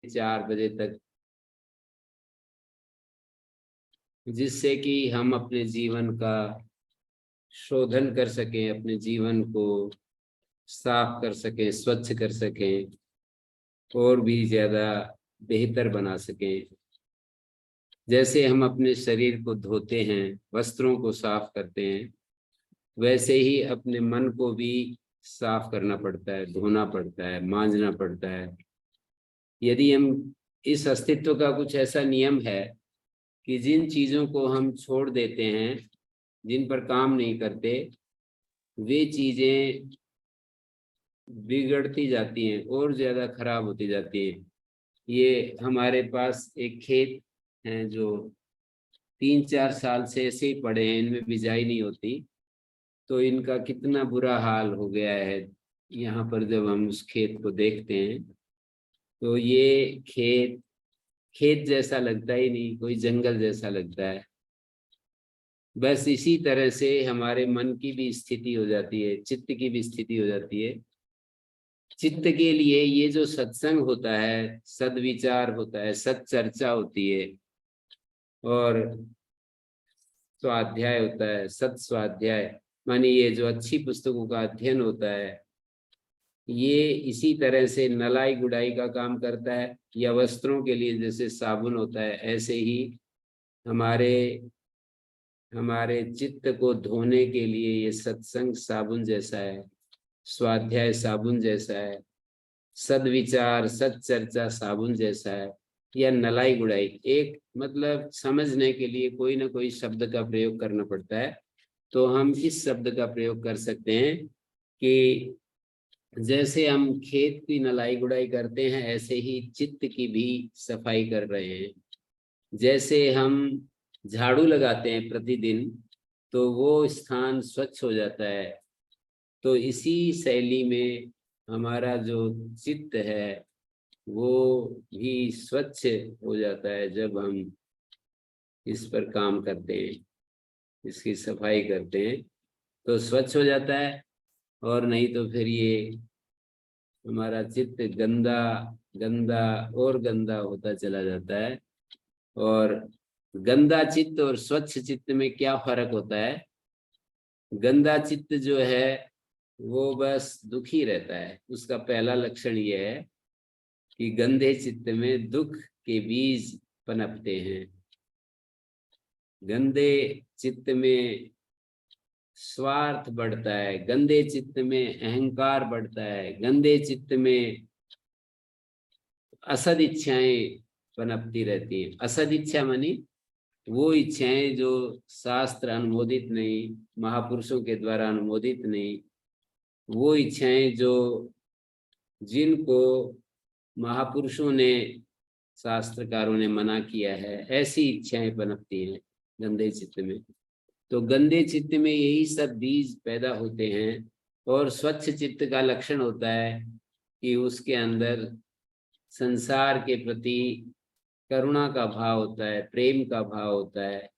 4 बजे तक, जिससे कि हम अपने जीवन का शोधन कर सकें, अपने जीवन को साफ कर सकें, स्वच्छ कर सकें और भी ज्यादा बेहतर बना सकें। जैसे हम अपने शरीर को धोते हैं, वस्त्रों को साफ करते हैं, वैसे ही अपने मन को भी साफ करना पड़ता है, धोना पड़ता है, मांजना पड़ता है। यदि हम इस अस्तित्व का कुछ ऐसा नियम है कि जिन चीजों को हम छोड़ देते हैं, जिन पर काम नहीं करते, वे चीजें बिगड़ती जाती हैं और ज्यादा खराब होती जाती हैं। ये हमारे पास एक खेत है जो 3-4 साल से ऐसे ही पड़े हैं, इनमें बिजाई नहीं होती, तो इनका कितना बुरा हाल हो गया है। यहाँ पर जब हम उस खेत को देखते हैं तो ये खेत खेत जैसा लगता ही नहीं, कोई जंगल जैसा लगता है। बस इसी तरह से हमारे मन की भी स्थिति हो जाती है, चित्त की भी स्थिति हो जाती है। चित्त के लिए ये जो सत्संग होता है, सद्विचार होता है, सत्चर्चा होती है और स्वाध्याय होता है, सत्स्वाध्याय, मानी ये जो अच्छी पुस्तकों का अध्ययन होता है, ये इसी तरह से नलाई गुड़ाई का काम करता है। या वस्त्रों के लिए जैसे साबुन होता है, ऐसे ही हमारे हमारे चित्त को धोने के लिए ये सत्संग साबुन जैसा है, स्वाध्याय साबुन जैसा है, सद्विचार सत्चर्चा साबुन जैसा है, या नलाई गुड़ाई। एक मतलब समझने के लिए कोई ना कोई शब्द का प्रयोग करना पड़ता है, तो हम इस शब्द का प्रयोग कर सकते हैं कि जैसे हम खेत की नलाई गुड़ाई करते हैं, ऐसे ही चित्त की भी सफाई कर रहे हैं। जैसे हम झाड़ू लगाते हैं प्रतिदिन, तो वो स्थान स्वच्छ हो जाता है, तो इसी शैली में हमारा जो चित्त है वो भी स्वच्छ हो जाता है जब हम इस पर काम करते हैं, इसकी सफाई करते हैं, तो स्वच्छ हो जाता है। और नहीं तो फिर ये हमारा चित्त गंदा गंदा और गंदा होता चला जाता है। और गंदा चित्त और स्वच्छ चित्त में क्या फर्क होता है? गंदा चित्त जो है वो बस दुखी रहता है। उसका पहला लक्षण ये है कि गंदे चित्त में दुख के बीज पनपते हैं। गंदे चित्त में स्वार्थ बढ़ता है, गंदे चित्त में अहंकार बढ़ता है, गंदे चित्त में असद इच्छाएं पनपती रहती हैं। असद इच्छा मानी वो इच्छाएं जो शास्त्र अनुमोदित नहीं, महापुरुषों के द्वारा अनुमोदित नहीं, वो इच्छाएं जो जिनको महापुरुषों ने, शास्त्रकारों ने मना किया है, ऐसी इच्छाएं पनपती हैं गंदे चित्त में। तो गंदे चित्त में यही सब बीज पैदा होते हैं। और स्वच्छ चित्त का लक्षण होता है कि उसके अंदर संसार के प्रति करुणा का भाव होता है, प्रेम का भाव होता है।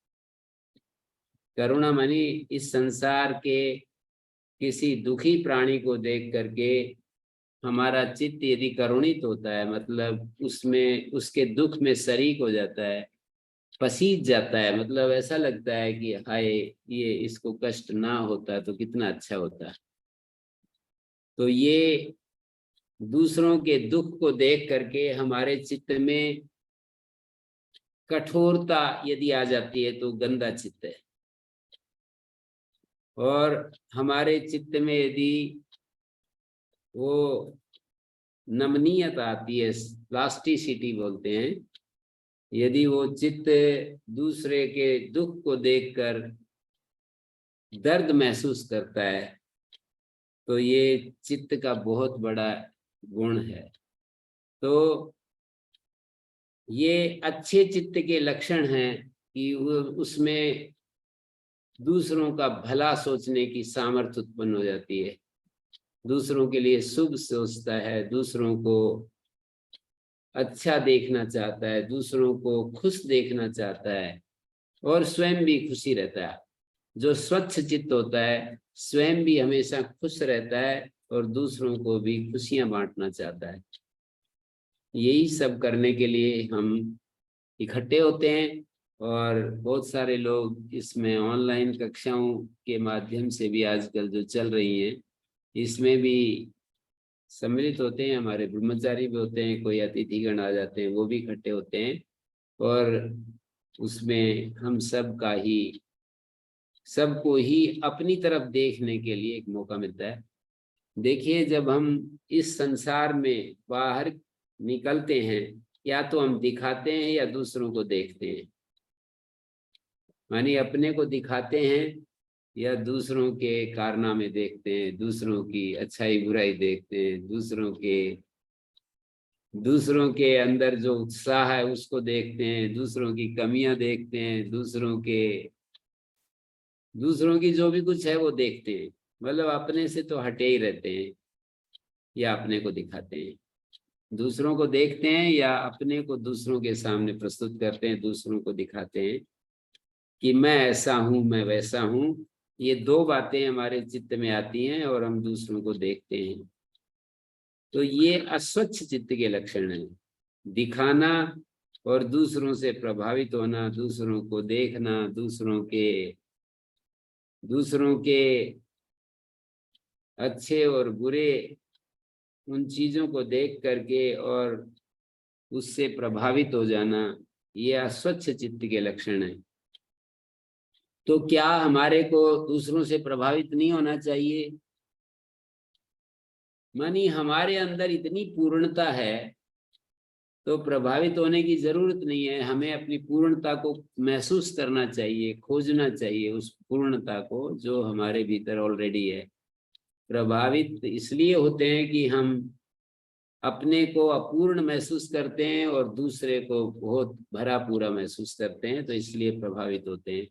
करुणा मानी इस संसार के किसी दुखी प्राणी को देख करके हमारा चित्त यदि करुणित होता है, मतलब उसमें उसके दुख में शरीक हो जाता है, पसीज जाता है, मतलब ऐसा लगता है कि हाय, ये इसको कष्ट ना होता तो कितना अच्छा होता। तो ये दूसरों के दुख को देख करके हमारे चित्त में कठोरता यदि आ जाती है तो गंदा चित्त है। और हमारे चित्त में यदि वो नमनीयता आती है, प्लास्टिसिटी बोलते हैं, यदि वो चित्त दूसरे के दुख को देखकर दर्द महसूस करता है, तो ये चित्त का बहुत बड़ा गुण है। तो ये अच्छे चित्त के लक्षण हैं कि उसमें दूसरों का भला सोचने की सामर्थ्य उत्पन्न हो जाती है, दूसरों के लिए शुभ सोचता है, दूसरों को अच्छा देखना चाहता है, दूसरों को खुश देखना चाहता है और स्वयं भी खुशी रहता है। जो स्वच्छ चित्त होता है स्वयं भी हमेशा खुश रहता है और दूसरों को भी खुशियां बांटना चाहता है। यही सब करने के लिए हम इकट्ठे होते हैं। और बहुत सारे लोग इसमें ऑनलाइन कक्षाओं के माध्यम से भी आजकल जो चल रही हैं, इसमें भी सम्मिलित होते हैं। हमारे ब्रह्मचारी भी होते हैं, कोई अतिथिगण आ जाते हैं, वो भी इकट्ठे होते हैं। और उसमें हम सबको ही अपनी तरफ देखने के लिए एक मौका मिलता है। देखिए, जब हम इस संसार में बाहर निकलते हैं, या तो हम दिखाते हैं या दूसरों को देखते हैं। मानिए अपने को दिखाते हैं या दूसरों के कारनामे देखते हैं, दूसरों की अच्छाई बुराई देखते हैं, दूसरों के अंदर जो उत्साह है उसको देखते हैं, दूसरों की कमियां देखते हैं, दूसरों की जो भी कुछ है वो देखते हैं। मतलब अपने से तो हटे ही रहते हैं या अपने को दिखाते हैं। दूसरों को देखते हैं या अपने को दूसरों के सामने प्रस्तुत करते हैं, दूसरों को दिखाते हैं कि मैं ऐसा हूं, मैं वैसा हूं। ये दो बातें हमारे चित्त में आती हैं और हम दूसरों को देखते हैं। तो ये अस्वच्छ चित्त के लक्षण हैं। दिखाना और दूसरों से प्रभावित होना, दूसरों को देखना, दूसरों के अच्छे और बुरे उन चीजों को देख करके और उससे प्रभावित हो जाना, ये अस्वच्छ चित्त के लक्षण है। तो क्या हमारे को दूसरों से प्रभावित नहीं होना चाहिए? मानी हमारे अंदर इतनी पूर्णता है तो प्रभावित होने की जरूरत नहीं है। हमें अपनी पूर्णता को महसूस करना चाहिए, खोजना चाहिए उस पूर्णता को जो हमारे भीतर ऑलरेडी है। प्रभावित इसलिए होते हैं कि हम अपने को अपूर्ण महसूस करते हैं और दूसरे को बहुत भरा पूरा महसूस करते हैं, तो इसलिए प्रभावित होते हैं।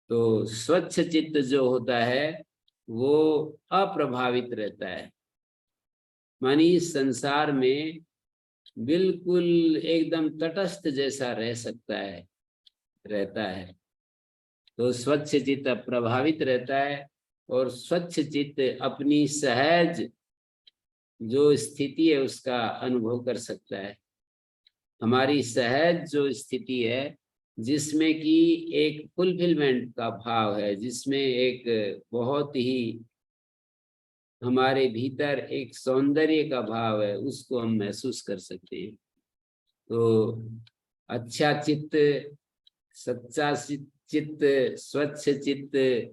तो स्वच्छ चित्त जो होता है वो अप्रभावित रहता है। मानी इस संसार में बिल्कुल एकदम तटस्थ जैसा रह सकता है, रहता है। तो स्वच्छ चित्त प्रभावित रहता है और स्वच्छ चित्त अपनी सहज जो स्थिति है उसका अनुभव कर सकता है। हमारी सहज जो स्थिति है जिसमें कि एक फुलफिलमेंट का भाव है, जिसमें एक बहुत ही हमारे भीतर एक सौंदर्य का भाव है, उसको हम महसूस कर सकते हैं। तो अच्छा चित्त, सच्चा चित्त, स्वच्छ चित्त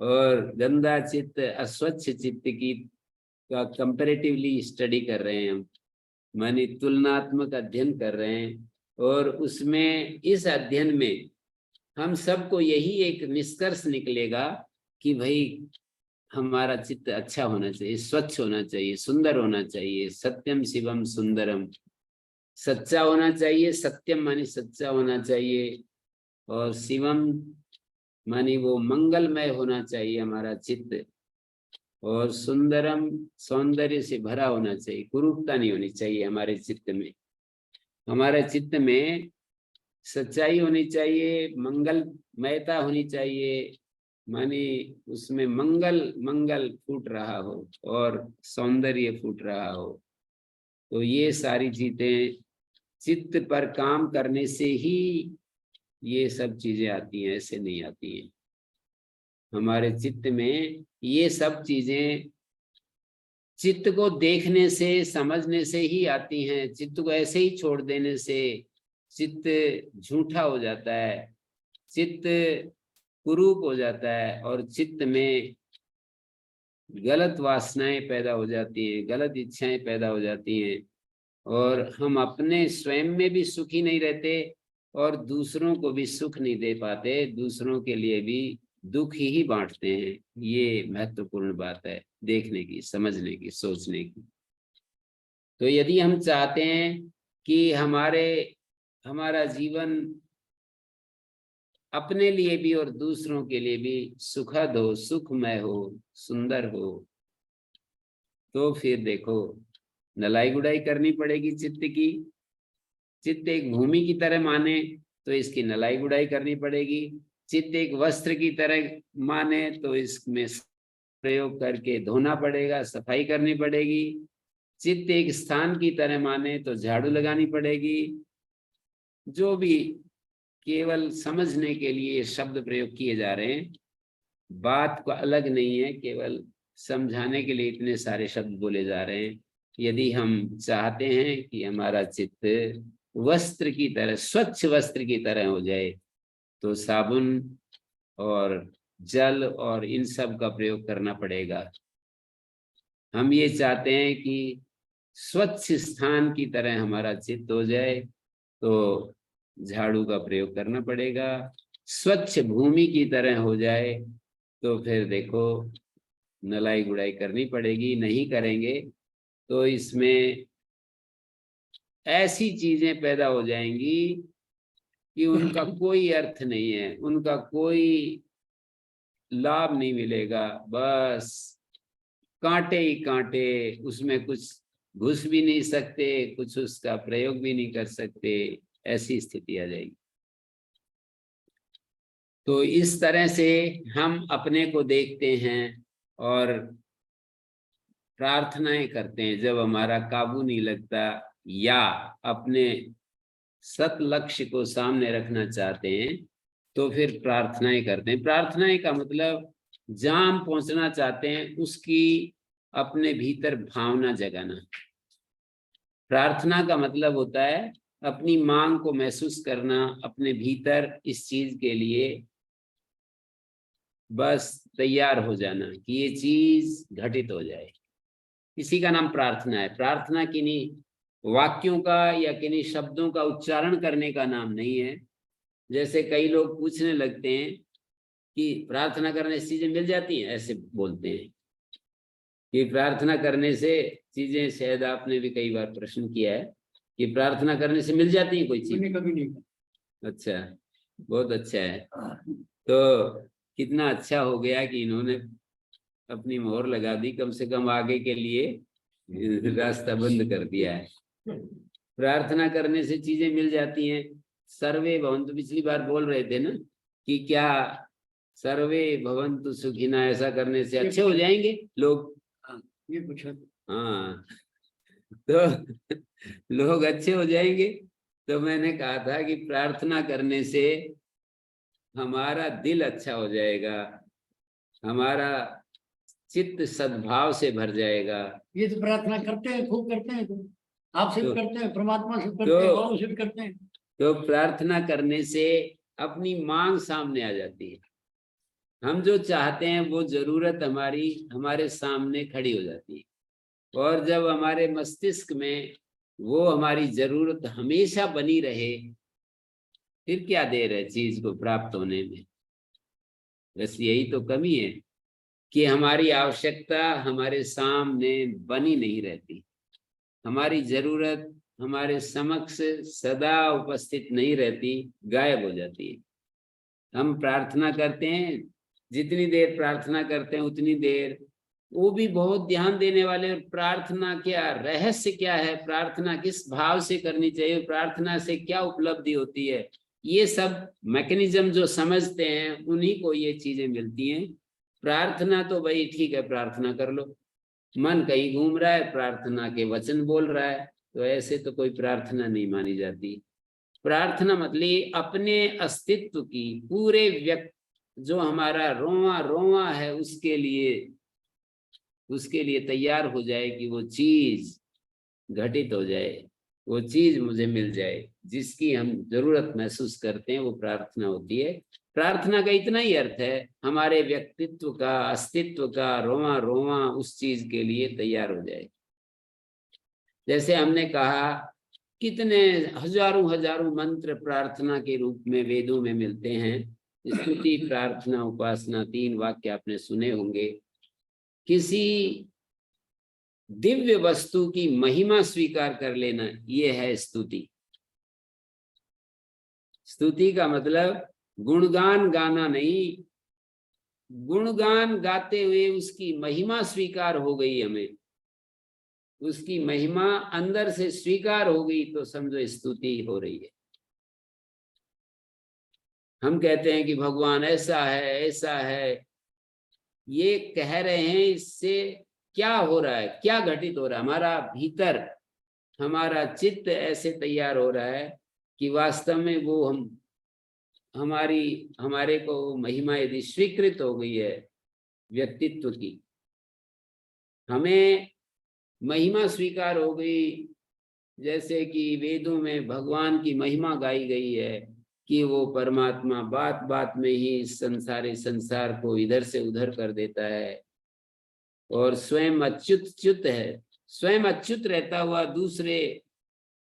और गंदा चित्त, अस्वच्छ चित्त की का कंपैरेटिवली स्टडी कर रहे हैं हम, माने तुलनात्मक अध्ययन कर रहे हैं। और उसमें इस अध्ययन में हम सबको यही एक निष्कर्ष निकलेगा कि भाई हमारा चित्त अच्छा होना चाहिए, स्वच्छ होना चाहिए, सुंदर होना चाहिए। सत्यम शिवम सुंदरम, सच्चा होना चाहिए। सत्यम मानी सच्चा होना चाहिए और शिवम मानी वो मंगलमय होना चाहिए हमारा चित्त। और सुंदरम सौंदर्य से भरा होना चाहिए, कुरूपता नहीं होनी चाहिए हमारे चित्त में। हमारे चित्त में सच्चाई होनी चाहिए, मंगलमयता होनी चाहिए, माने उसमें मंगल मंगल फूट रहा हो और सौंदर्य फूट रहा हो। तो ये सारी चीजें चित्त पर काम करने से ही ये सब चीजें आती हैं, ऐसे नहीं आती हैं। हमारे चित्त में ये सब चीजें चित्त को देखने से, समझने से ही आती हैं। चित्त को ऐसे ही छोड़ देने से चित्त झूठा हो जाता है, चित्त कुरूप हो जाता है और चित्त में गलत वासनाएं पैदा हो जाती हैं, गलत इच्छाएं पैदा हो जाती हैं और हम अपने स्वयं में भी सुखी नहीं रहते और दूसरों को भी सुख नहीं दे पाते, दूसरों के लिए भी दुख ही बांटते हैं। ये महत्वपूर्ण बात है देखने की, समझने की, सोचने की। तो यदि हम चाहते हैं कि हमारा जीवन अपने लिए भी और दूसरों के लिए भी सुखद हो, सुखमय हो, सुंदर हो, तो फिर देखो नलाई गुड़ाई करनी पड़ेगी चित्त की। चित्त एक भूमि की तरह माने तो इसकी नलाई गुड़ाई करनी पड़ेगी। चित्त एक वस्त्र की तरह माने तो इसमें प्रयोग करके धोना पड़ेगा, सफाई करनी पड़ेगी। चित्त एक स्थान की तरह माने तो झाड़ू लगानी पड़ेगी। जो भी केवल समझने के लिए शब्द प्रयोग किए जा रहे हैं, बात को अलग नहीं है, केवल समझाने के लिए इतने सारे शब्द बोले जा रहे हैं। यदि हम चाहते हैं कि हमारा चित्त वस्त्र की तरह, स्वच्छ वस्त्र की तरह हो जाए, तो साबुन और जल और इन सब का प्रयोग करना पड़ेगा। हम ये चाहते हैं कि स्वच्छ स्थान की तरह हमारा चित्त हो जाए, तो झाड़ू का प्रयोग करना पड़ेगा। स्वच्छ भूमि की तरह हो जाए तो फिर देखो नलाई गुड़ाई करनी पड़ेगी। नहीं करेंगे तो इसमें ऐसी चीजें पैदा हो जाएंगी कि उनका कोई अर्थ नहीं है, उनका कोई लाभ नहीं मिलेगा। बस कांटे ही कांटे, उसमें कुछ घुस भी नहीं सकते, कुछ उसका प्रयोग भी नहीं कर सकते, ऐसी स्थिति आ जाएगी। तो इस तरह से हम अपने को देखते हैं और प्रार्थनाएं करते हैं। जब हमारा काबू नहीं लगता या अपने सत लक्ष्य को सामने रखना चाहते हैं, तो फिर प्रार्थनाएं करते हैं। प्रार्थनाएं का मतलब जहां हम पहुंचना चाहते हैं उसकी अपने भीतर भावना जगाना। प्रार्थना का मतलब होता है अपनी मांग को महसूस करना, अपने भीतर इस चीज के लिए बस तैयार हो जाना कि ये चीज घटित हो जाए। इसी का नाम प्रार्थना है। प्रार्थना किन्हीं वाक्यों का या किन्हीं शब्दों का उच्चारण करने का नाम नहीं है। जैसे कई लोग पूछने लगते हैं कि प्रार्थना करने से चीजें मिल जाती हैं, ऐसे बोलते हैं कि प्रार्थना करने से चीजें, शायद आपने भी कई बार प्रश्न किया है कि प्रार्थना करने से मिल जाती है कोई चीज? कभी नहीं। अच्छा, बहुत अच्छा है। तो कितना अच्छा हो गया कि इन्होंने अपनी मोहर लगा दी, कम से कम आगे के लिए रास्ता बंद कर दिया है। प्रार्थना करने से चीजें मिल जाती हैं। सर्वे भवन्तु, पिछली बार बोल रहे थे ना कि क्या सर्वे भवन्तु सुखिना, ऐसा करने से अच्छे हो जाएंगे लोग। ये पूछा। हाँ, तो लोग अच्छे हो जाएंगे। तो मैंने कहा था कि प्रार्थना करने से हमारा दिल अच्छा हो जाएगा, हमारा चित्त सद्भाव से भर जाएगा। ये तो प्रार्थना करते हैं, खूब करते हैं, आपसे भी करते हैं, परमात्मा से करते हैं, और से भी करते हैं। तो प्रार्थना करने से अपनी मांग सामने आ जाती है। हम जो चाहते हैं वो जरूरत हमारी हमारे सामने खड़ी हो जाती है। और जब हमारे मस्तिष्क में वो हमारी जरूरत हमेशा बनी रहे, फिर क्या देर है चीज को प्राप्त होने में। बस यही तो कमी है कि हमारी आवश्यकता हमारे सामने बनी नहीं रहती, हमारी जरूरत हमारे समक्ष सदा उपस्थित नहीं रहती, गायब हो जाती है। हम प्रार्थना करते हैं, जितनी देर प्रार्थना करते हैं उतनी देर वो भी बहुत ध्यान देने वाले। प्रार्थना क्या रहस्य क्या है, प्रार्थना किस भाव से करनी चाहिए, प्रार्थना से क्या उपलब्धि होती है, ये सब मैकेनिज्म जो समझते हैं उन्हीं को ये चीजें मिलती हैं। प्रार्थना तो भाई ठीक है, प्रार्थना कर लो, मन कहीं घूम रहा है, प्रार्थना के वचन बोल रहा है, तो ऐसे तो कोई प्रार्थना नहीं मानी जाती। प्रार्थना मतलब अपने अस्तित्व की, पूरे व्यक्ति जो हमारा रोआ रोआ है उसके लिए तैयार हो जाए कि वो चीज घटित हो जाए, वो चीज मुझे मिल जाए जिसकी हम जरूरत महसूस करते हैं, वो प्रार्थना होती है। प्रार्थना का इतना ही अर्थ है हमारे व्यक्तित्व का, अस्तित्व का रोआ रोआ उस चीज के लिए तैयार हो जाए। जैसे हमने कहा कितने हजारों हजारों मंत्र प्रार्थना के रूप में वेदों में मिलते हैं। स्तुति, प्रार्थना, उपासना, 3 वाक्य आपने सुने होंगे। किसी दिव्य वस्तु की महिमा स्वीकार कर लेना, ये है स्तुति। स्तुति का मतलब गुणगान गाना नहीं, गुणगान गाते हुए उसकी महिमा स्वीकार हो गई, हमें उसकी महिमा अंदर से स्वीकार हो गई तो समझो स्तुति हो रही है। हम कहते हैं कि भगवान ऐसा है ऐसा है, ये कह रहे हैं, इससे क्या हो रहा है, क्या घटित हो रहा है, हमारा भीतर हमारा चित्त ऐसे तैयार हो रहा है कि वास्तव में वो हमारे को महिमा यदि स्वीकृत हो गई है व्यक्तित्व की, हमें महिमा स्वीकार हो गई, जैसे कि वेदों में भगवान की महिमा गाई गई है कि वो परमात्मा बात बात में ही इस संसार को इधर से उधर कर देता है और स्वयं च्युत है, स्वयं अच्युत रहता हुआ दूसरे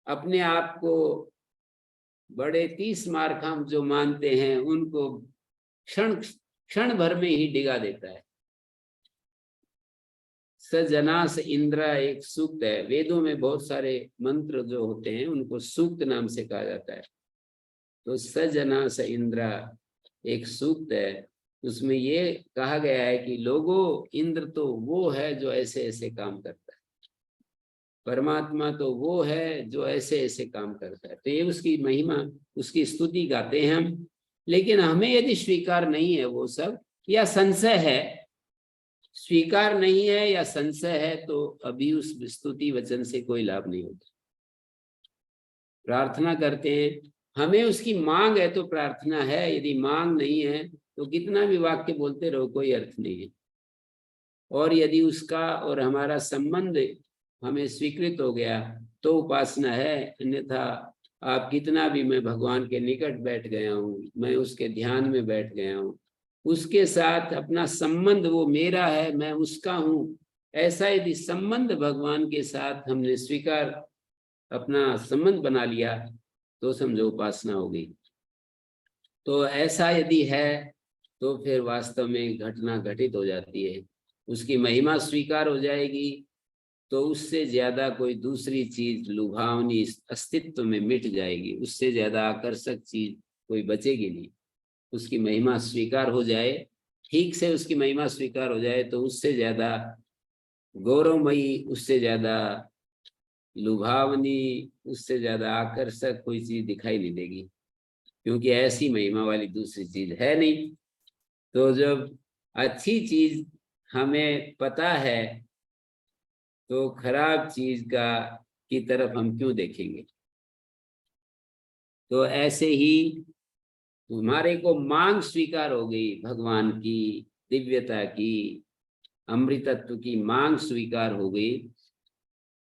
अपने आप को बड़े 30 मार्खाम जो मानते हैं उनको क्षण भर में ही डिगा देता है। सजनास इंद्र एक सूक्त है, वेदों में बहुत सारे मंत्र जो होते हैं उनको सूक्त नाम से कहा जाता है। तो सजनास इंद्र एक सूक्त है, उसमें ये कहा गया है कि लोगों, इंद्र तो वो है जो ऐसे ऐसे काम करता है, परमात्मा तो वो है जो ऐसे ऐसे काम करता है। तो ये उसकी महिमा, उसकी स्तुति गाते हैं हम। लेकिन हमें यदि स्वीकार नहीं है वो सब, या संशय है, स्वीकार नहीं है या संशय है, तो अभी उस स्तुति वचन से कोई लाभ नहीं होता। प्रार्थना करते हैं, हमें उसकी मांग है तो प्रार्थना है, यदि मांग नहीं है तो कितना भी वाक्य बोलते रहो कोई अर्थ नहीं है। और यदि उसका और हमारा संबंध हमें स्वीकृत हो गया तो उपासना है, अन्यथा आप कितना भी मैं भगवान के निकट बैठ गया हूँ, मैं उसके ध्यान में बैठ गया हूँ, उसके साथ अपना संबंध वो मेरा है मैं उसका हूँ, ऐसा यदि संबंध भगवान के साथ हमने स्वीकार अपना संबंध बना लिया तो समझो उपासना हो गई। तो ऐसा यदि है तो फिर वास्तव में घटना घटित हो जाती है, उसकी महिमा स्वीकार हो जाएगी, तो उससे ज्यादा कोई दूसरी चीज लुभावनी अस्तित्व में मिट जाएगी, उससे ज्यादा आकर्षक चीज कोई बचेगी नहीं। उसकी महिमा स्वीकार हो जाए, ठीक से उसकी महिमा स्वीकार हो जाए, तो उससे ज्यादा गौरवमयी, उससे ज्यादा लुभावनी, उससे ज्यादा आकर्षक कोई चीज दिखाई नहीं देगी, क्योंकि ऐसी महिमा वाली दूसरी चीज है नहीं। तो जब अच्छी चीज हमें पता है तो खराब चीज की तरफ हम क्यों देखेंगे। तो ऐसे ही तुम्हारे को मांग स्वीकार हो गई, भगवान की दिव्यता की, अमृतत्व की मांग स्वीकार हो गई,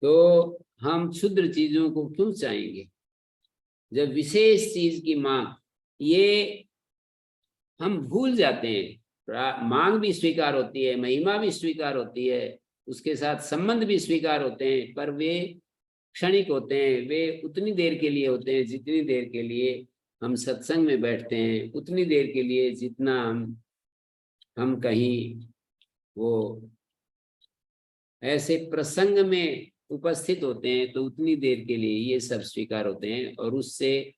तो हम क्षुद्र चीजों को क्यों चाहेंगे। जब विशेष चीज की मांग, ये हम भूल जाते हैं, मांग भी स्वीकार होती है, महिमा भी स्वीकार होती है, उसके साथ संबंध भी स्वीकार होते हैं, पर वे क्षणिक होते हैं, वे उतनी देर के लिए होते हैं जितनी देर के लिए हम सत्संग में बैठते हैं, उतनी देर के लिए जितना हम कहीं वो ऐसे प्रसंग में उपस्थित होते हैं, तो उतनी देर के लिए ये सब स्वीकार होते हैं, और उससे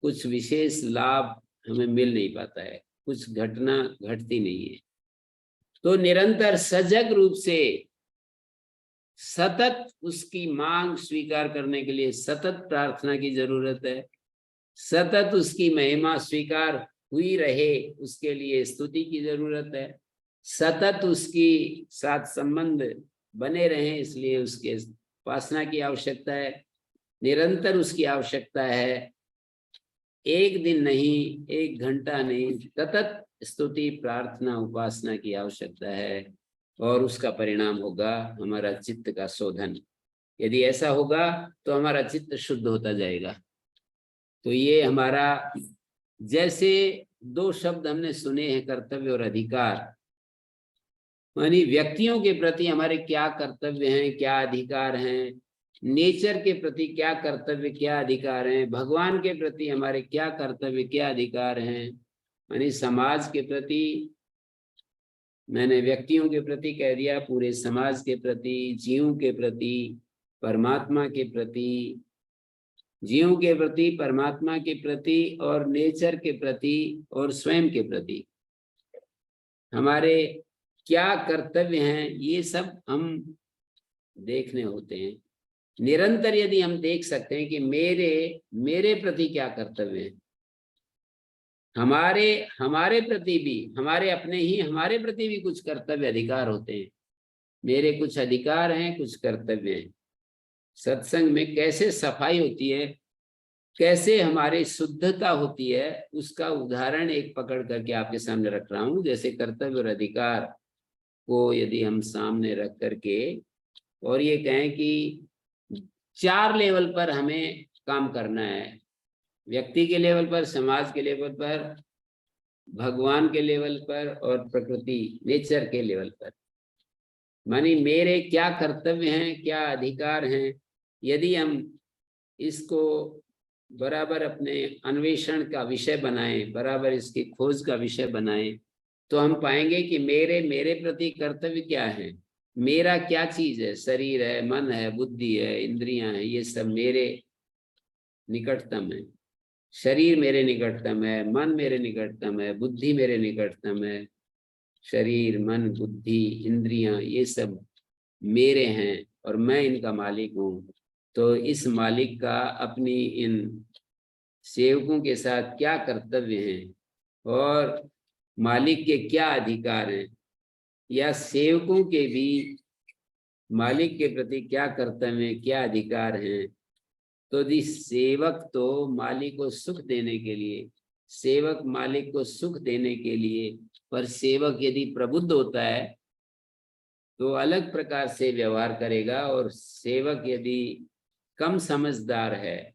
कुछ विशेष लाभ हमें मिल नहीं पाता है, कुछ घटना घटती नहीं है। तो निरंतर सजग रूप से सतत उसकी मांग स्वीकार करने के लिए सतत प्रार्थना की जरूरत है, सतत उसकी महिमा स्वीकार हुई रहे उसके लिए स्तुति की जरूरत है, सतत उसकी साथ संबंध बने रहे इसलिए उसके उपासना की आवश्यकता है, निरंतर उसकी आवश्यकता है, एक दिन नहीं, एक घंटा नहीं, सतत स्तुति प्रार्थना उपासना की आवश्यकता है, और उसका परिणाम होगा हमारा चित्त का शोधन। यदि ऐसा होगा तो हमारा चित्त शुद्ध होता जाएगा। तो ये हमारा, जैसे दो शब्द हमने सुने हैं, कर्तव्य और अधिकार, यानी व्यक्तियों के प्रति हमारे क्या कर्तव्य हैं, क्या अधिकार हैं, नेचर के प्रति क्या कर्तव्य क्या अधिकार हैं, भगवान के प्रति हमारे क्या कर्तव्य क्या अधिकार हैं, यानी समाज के प्रति, मैंने व्यक्तियों के प्रति कह दिया, पूरे समाज के प्रति, जीवों के प्रति, परमात्मा के प्रति, जीवों के प्रति, परमात्मा के प्रति, और नेचर के प्रति, और स्वयं के प्रति हमारे क्या कर्तव्य हैं, ये सब हम देखने होते हैं। निरंतर यदि हम देख सकते हैं कि मेरे प्रति क्या कर्तव्य है, हमारे प्रति भी, हमारे अपने ही हमारे प्रति भी कुछ कर्तव्य अधिकार होते हैं। मेरे कुछ अधिकार हैं, कुछ कर्तव्य हैं। सत्संग में कैसे सफाई होती है, कैसे हमारी शुद्धता होती है, उसका उदाहरण एक पकड़ करके आपके सामने रख रहा हूं। जैसे कर्तव्य और अधिकार को यदि हम सामने रख करके और ये कहें कि 4 लेवल पर हमें काम करना है, व्यक्ति के लेवल पर, समाज के लेवल पर, भगवान के लेवल पर और प्रकृति नेचर के लेवल पर। मानी मेरे क्या कर्तव्य हैं, क्या अधिकार हैं, यदि हम इसको बराबर अपने अन्वेषण का विषय बनाएं, बराबर इसकी खोज का विषय बनाएं, तो हम पाएंगे कि मेरे प्रति कर्तव्य क्या है, मेरा क्या चीज है, शरीर है, मन है, बुद्धि है, इंद्रियां हैं, ये सब मेरे निकटतम है। शरीर मेरे निकटतम है, मन मेरे निकटतम है, बुद्धि मेरे निकटतम है। शरीर, मन, बुद्धि, इंद्रियां, ये सब मेरे हैं और मैं इनका मालिक हूँ। तो इस मालिक का अपनी इन सेवकों के साथ क्या कर्तव्य हैं और मालिक के क्या अधिकार हैं, या सेवकों के भी मालिक के प्रति क्या कर्तव्य हैं, क्या अधिकार हैं। तो जी सेवक तो मालिक को सुख देने के लिए, सेवक मालिक को सुख देने के लिए, पर सेवक यदि प्रबुद्ध होता है तो अलग प्रकार से व्यवहार करेगा, और सेवक यदि कम समझदार है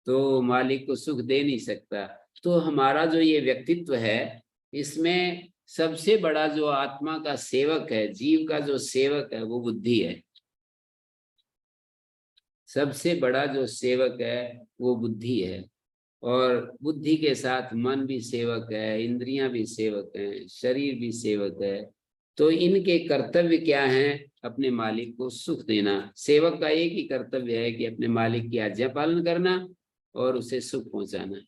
तो मालिक को सुख दे नहीं सकता। तो हमारा जो ये व्यक्तित्व है, इसमें सबसे बड़ा जो आत्मा का सेवक है, जीव का जो सेवक है, वो बुद्धि है। सबसे बड़ा जो सेवक है वो बुद्धि है, और बुद्धि के साथ मन भी सेवक है, इंद्रियां भी सेवक हैं, शरीर भी सेवक है। तो इनके कर्तव्य क्या हैं? अपने मालिक को सुख देना। सेवक का एक ही कर्तव्य है कि अपने मालिक की आज्ञा पालन करना और उसे सुख पहुंचाना।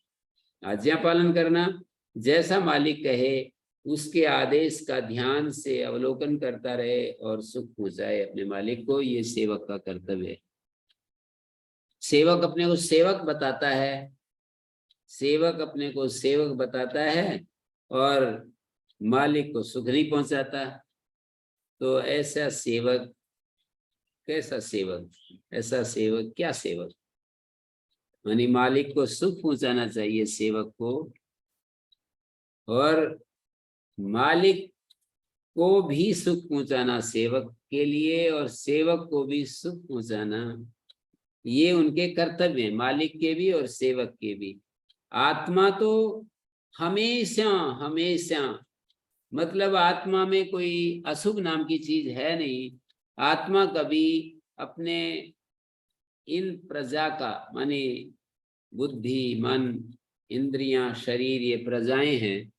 आज्ञा पालन करना, जैसा मालिक कहे उसके आदेश का ध्यान से अवलोकन करता रहे और सुख पहुंचाए अपने मालिक को, ये सेवक का कर्तव्य है। सेवक अपने को सेवक बताता है, सेवक अपने को सेवक बताता है और मालिक को सुख नहीं पहुंचाता। तो ऐसा सेवक कैसा सेवक? ऐसा सेवक क्या सेवक? यानी मालिक को सुख पहुंचाना चाहिए सेवक को, और मालिक को भी सुख पहुंचाना सेवक के लिए, और सेवक को भी सुख पहुंचाना, ये उनके कर्तव्य हैं, मालिक के भी और सेवक के भी। आत्मा तो हमेशा हमेशा, मतलब आत्मा में कोई अशुभ नाम की चीज है नहीं। आत्मा कभी अपने इन प्रजा का, माने बुद्धि, मन, इंद्रियां, शरीर, ये प्रजाएं हैं,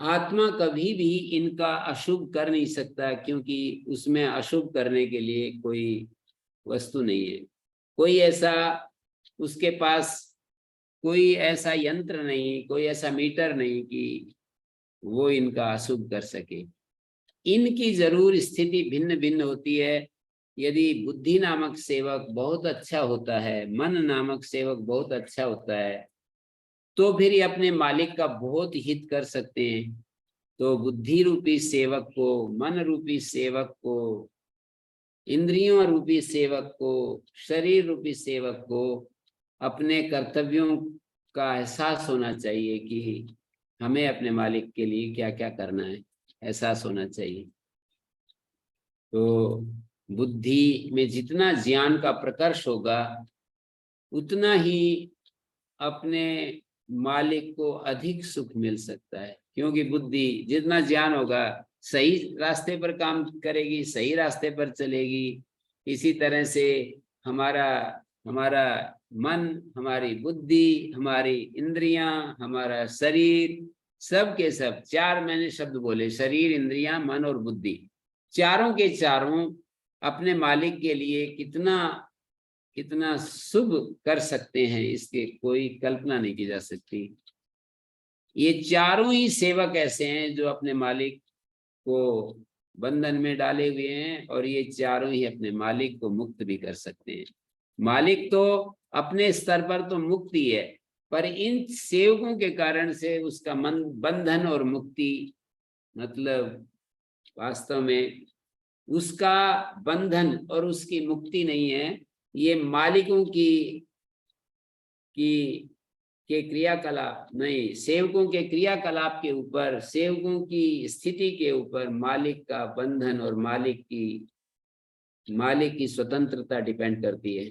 आत्मा कभी भी इनका अशुभ कर नहीं सकता, क्योंकि उसमें अशुभ करने के लिए कोई वस्तु नहीं है। कोई ऐसा उसके पास कोई ऐसा यंत्र नहीं, कोई ऐसा मीटर नहीं कि वो इनका अशुभ कर सके। इनकी जरूर स्थिति भिन्न भिन्न होती है। यदि बुद्धि नामक सेवक बहुत अच्छा होता है, मन नामक सेवक बहुत अच्छा होता है, तो फिर ये अपने मालिक का बहुत हित कर सकते हैं। तो बुद्धि रूपी सेवक को, मन रूपी सेवक को, इंद्रियों रूपी सेवक को, शरीर रूपी सेवक को अपने कर्तव्यों का एहसास होना चाहिए कि हमें अपने मालिक के लिए क्या क्या करना है, एहसास होना चाहिए। तो बुद्धि में जितना ज्ञान का प्रकर्ष होगा, उतना ही अपने मालिक को अधिक सुख मिल सकता है, क्योंकि बुद्धि जितना ज्ञान होगा सही रास्ते पर काम करेगी, सही रास्ते पर चलेगी। इसी तरह से हमारा हमारा मन, हमारी बुद्धि, हमारी इंद्रियां, हमारा शरीर, सब के सब, 4 मैंने शब्द बोले, शरीर, इंद्रियां, मन और बुद्धि, चारों के चारों अपने मालिक के लिए कितना कितना शुभ कर सकते हैं, इसके कोई कल्पना नहीं की जा सकती। ये चारों ही सेवक ऐसे हैं जो अपने मालिक को बंधन में डाले हुए हैं, और ये चारों ही अपने मालिक को मुक्त भी कर सकते हैं। मालिक तो अपने स्तर पर तो मुक्त ही है, पर इन सेवकों के कारण से उसका मन बंधन और मुक्ति, मतलब वास्तव में उसका बंधन और उसकी मुक्ति नहीं है, ये मालिकों की के क्रियाकलाप नहीं, सेवकों के क्रियाकलाप के ऊपर, सेवकों की स्थिति के ऊपर मालिक का बंधन और मालिक की स्वतंत्रता डिपेंड करती है।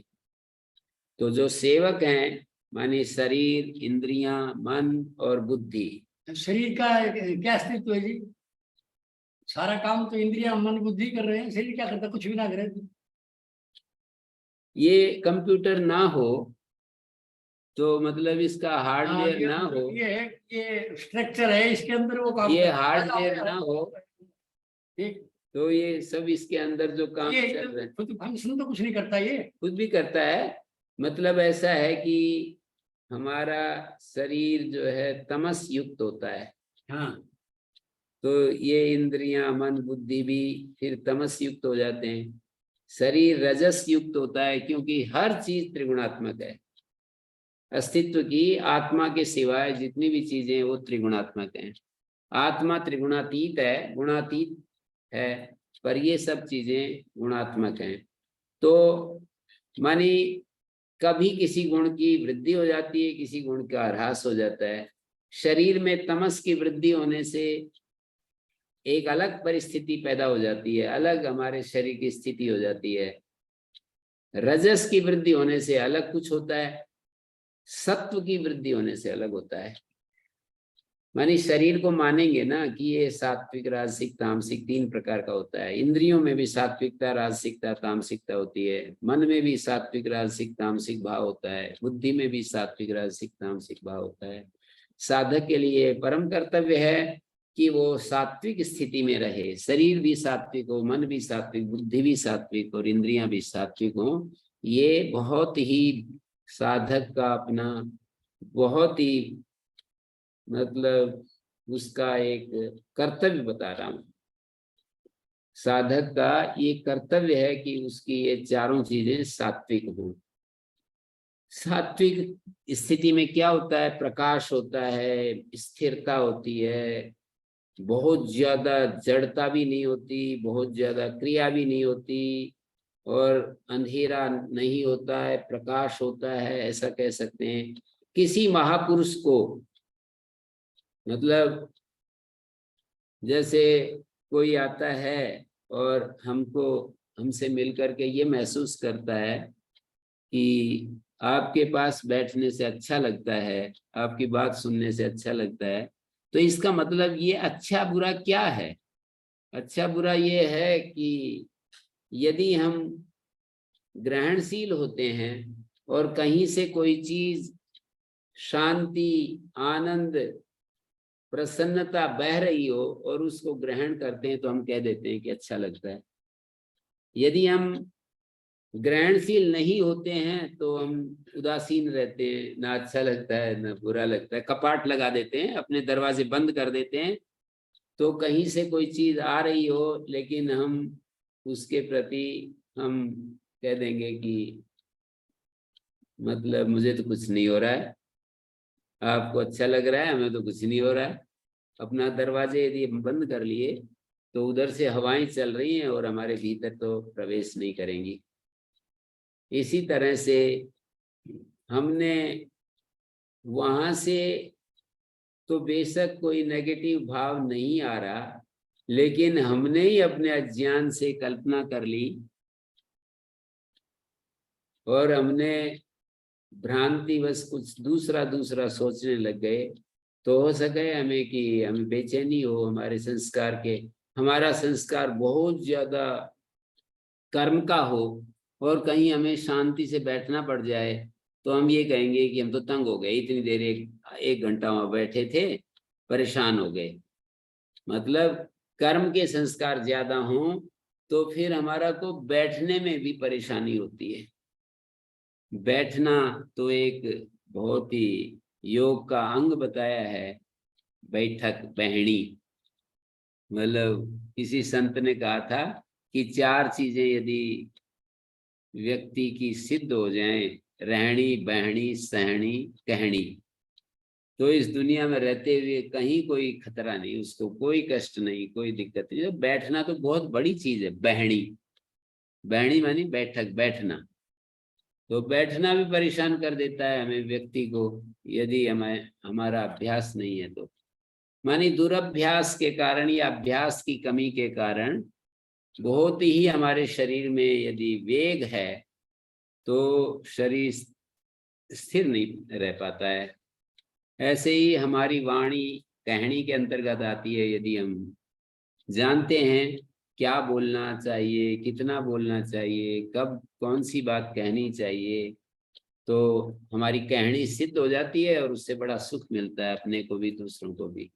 तो जो सेवक हैं माने शरीर, इंद्रियां, मन और बुद्धि। शरीर का क्या अस्तित्व है जी? सारा काम तो इंद्रिया मन बुद्धि कर रहे हैं, शरीर क्या करता? कुछ भी ना करे। ये कंप्यूटर ना हो तो मतलब इसका हार्डवेयर ना हो, ये है, ये स्ट्रक्चर है, इसके अंदर वो काम ये करता है। हार्डवेयर ना हो ठीक। तो ये सब इसके अंदर जो काम ये चल रहे हैं खुद फंक्शन तो कुछ नहीं करता ये। खुद भी करता है। मतलब ऐसा है कि हमारा शरीर जो है तमस युक्त होता है, हाँ। तो ये इंद्रियां, मन, बुद्धि भी फिर तमस युक्त हो जाते हैं। शरीर रजस युक्त होता है क्योंकि हर चीज त्रिगुणात्मक है। अस्तित्व की आत्मा के सिवाय जितनी भी चीजें हैं वो त्रिगुणात्मक हैं। आत्मा त्रिगुणातीत है, गुणातीत है, पर ये सब चीजें गुणात्मक हैं। तो मानी कभी किसी गुण की वृद्धि हो जाती है, किसी गुण का ह्रास हो जाता है। शरीर में तमस की वृद्धि होने से एक अलग परिस्थिति पैदा हो जाती है, अलग हमारे शरीर की स्थिति हो जाती है। रजस की वृद्धि होने से अलग कुछ होता है, सत्व की वृद्धि होने से अलग होता है। मानी शरीर को मानेंगे ना कि ये सात्विक, राजसिक, तामसिक 3 प्रकार का होता है। इंद्रियों में भी सात्विकता, राजसिकता, तामसिकता होती है। मन में भी सात्विक, राजसिक, तामसिक भाव होता है। बुद्धि में भी सात्विक, राजसिक, तामसिक भाव होता है। साधक के लिए परम कर्तव्य है कि वो सात्विक स्थिति में रहे। शरीर भी सात्विक हो, मन भी सात्विक, बुद्धि भी सात्विक और इंद्रियां भी सात्विक हो। ये बहुत ही साधक का अपना बहुत ही मतलब उसका एक कर्तव्य बता रहा हूं। साधक का ये कर्तव्य है कि उसकी ये चारों चीजें सात्विक हों। सात्विक स्थिति में क्या होता है? प्रकाश होता है, स्थिरता होती है, बहुत ज्यादा जड़ता भी नहीं होती, बहुत ज्यादा क्रिया भी नहीं होती, और अंधेरा नहीं होता है, प्रकाश होता है, ऐसा कह सकते हैं। किसी महापुरुष को मतलब जैसे कोई आता है और हमसे मिलकर के ये महसूस करता है कि आपके पास बैठने से अच्छा लगता है, आपकी बात सुनने से अच्छा लगता है, तो इसका मतलब ये अच्छा बुरा क्या है? अच्छा बुरा ये है कि यदि हम ग्रहणशील होते हैं और कहीं से कोई चीज शांति, आनंद, प्रसन्नता बह रही हो और उसको ग्रहण करते हैं तो हम कह देते हैं कि अच्छा लगता है। यदि हम ग्रहणशील नहीं होते हैं तो हम उदासीन रहते हैं, ना अच्छा लगता है ना बुरा लगता है, कपाट लगा देते हैं, अपने दरवाजे बंद कर देते हैं। तो कहीं से कोई चीज आ रही हो लेकिन हम उसके प्रति हम कह देंगे कि मतलब मुझे तो कुछ नहीं हो रहा है, आपको अच्छा लग रहा है, हमें तो कुछ नहीं हो रहा है। अपना दरवाजे यदि हम बंद कर लिए तो उधर से हवाएं चल रही हैं और हमारे भीतर तो प्रवेश नहीं करेंगी। इसी तरह से हमने वहां से तो बेशक कोई नेगेटिव भाव नहीं आ रहा, लेकिन हमने ही अपने अज्ञान से कल्पना कर ली और हमने भ्रांतिवश कुछ दूसरा सोचने लग गए। तो हो सके हमें कि हमें बेचैनी हो हमारे संस्कार के, हमारा संस्कार बहुत ज्यादा कर्म का हो और कहीं हमें शांति से बैठना पड़ जाए तो हम ये कहेंगे कि हम तो तंग हो गए, इतनी देर एक घंटा वहां बैठे थे, परेशान हो गए। मतलब कर्म के संस्कार ज्यादा हों तो फिर हमारा को बैठने में भी परेशानी होती है। बैठना तो एक बहुत ही योग का अंग बताया है, बैठक बहणी। मतलब किसी संत ने कहा था कि 4 चीजें यदि व्यक्ति की सिद्ध हो जाएं, रहनी, बहनी, सहनी, कहनी, तो इस दुनिया में रहते हुए कहीं कोई खतरा नहीं, उसको कोई कष्ट नहीं, कोई दिक्कत नहीं। तो बैठना तो बहुत बड़ी चीज है। बहनी, बहनी मानी बैठक, बैठना। तो बैठना भी परेशान कर देता है हमें, व्यक्ति को, यदि हमें हमारा अभ्यास नहीं है तो। मानी दुरभ्यास के कारण या अभ्यास की कमी के कारण बहुत ही हमारे शरीर में यदि वेग है तो शरीर स्थिर नहीं रह पाता है। ऐसे ही हमारी वाणी कहनी के अंतर्गत आती है। यदि हम जानते हैं क्या बोलना चाहिए, कितना बोलना चाहिए, कब कौन सी बात कहनी चाहिए, तो हमारी कहनी सिद्ध हो जाती है और उससे बड़ा सुख मिलता है अपने को भी, दूसरों को भी।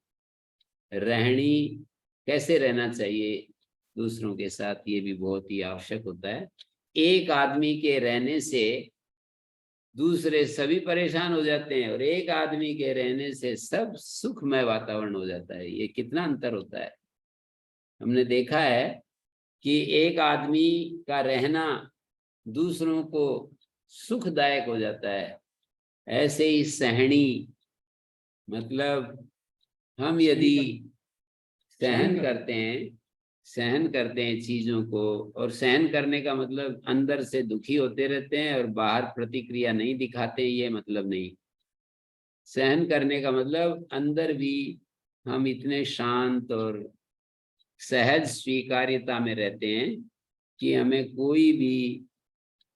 रहनी, कैसे रहना चाहिए दूसरों के साथ, ये भी बहुत ही आवश्यक होता है। एक आदमी के रहने से दूसरे सभी परेशान हो जाते हैं और एक आदमी के रहने से सब सुखमय वातावरण हो जाता है। ये कितना अंतर होता है। हमने देखा है कि एक आदमी का रहना दूसरों को सुखदायक हो जाता है। ऐसे ही सहनी, मतलब हम यदि सहन करते हैं, सहन करते हैं चीजों को, और सहन करने का मतलब अंदर से दुखी होते रहते हैं और बाहर प्रतिक्रिया नहीं दिखाते हैं, ये मतलब नहीं। सहन करने का मतलब अंदर भी हम इतने शांत और सहज स्वीकार्यता में रहते हैं कि हमें कोई भी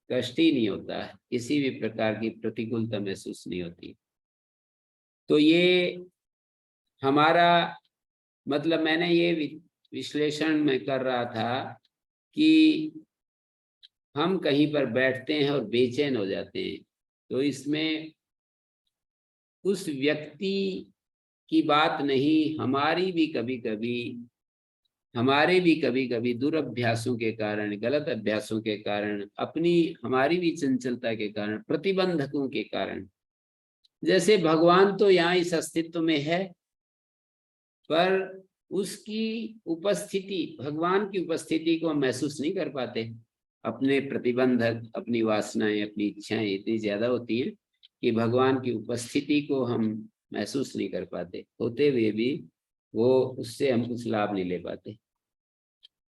कष्ट ही नहीं होता है, किसी भी प्रकार की प्रतिकूलता महसूस नहीं होती। तो ये हमारा मतलब, मैंने ये विश्लेषण में कर रहा था कि हम कहीं पर बैठते हैं और बेचैन हो जाते हैं, तो इसमें उस व्यक्ति की बात नहीं, हमारे भी कभी कभी दुरभ्यासों के कारण, गलत अभ्यासों के कारण, हमारी भी चंचलता के कारण, प्रतिबंधकों के कारण। जैसे भगवान तो यहाँ इस अस्तित्व में है, पर उसकी उपस्थिति, भगवान की उपस्थिति को हम महसूस नहीं कर पाते। अपने प्रतिबंधक, अपनी वासनाएं, अपनी इच्छाएं इतनी ज्यादा होती हैं कि भगवान की उपस्थिति को हम महसूस नहीं कर पाते। होते हुए भी वो, उससे हम कुछ लाभ नहीं ले पाते।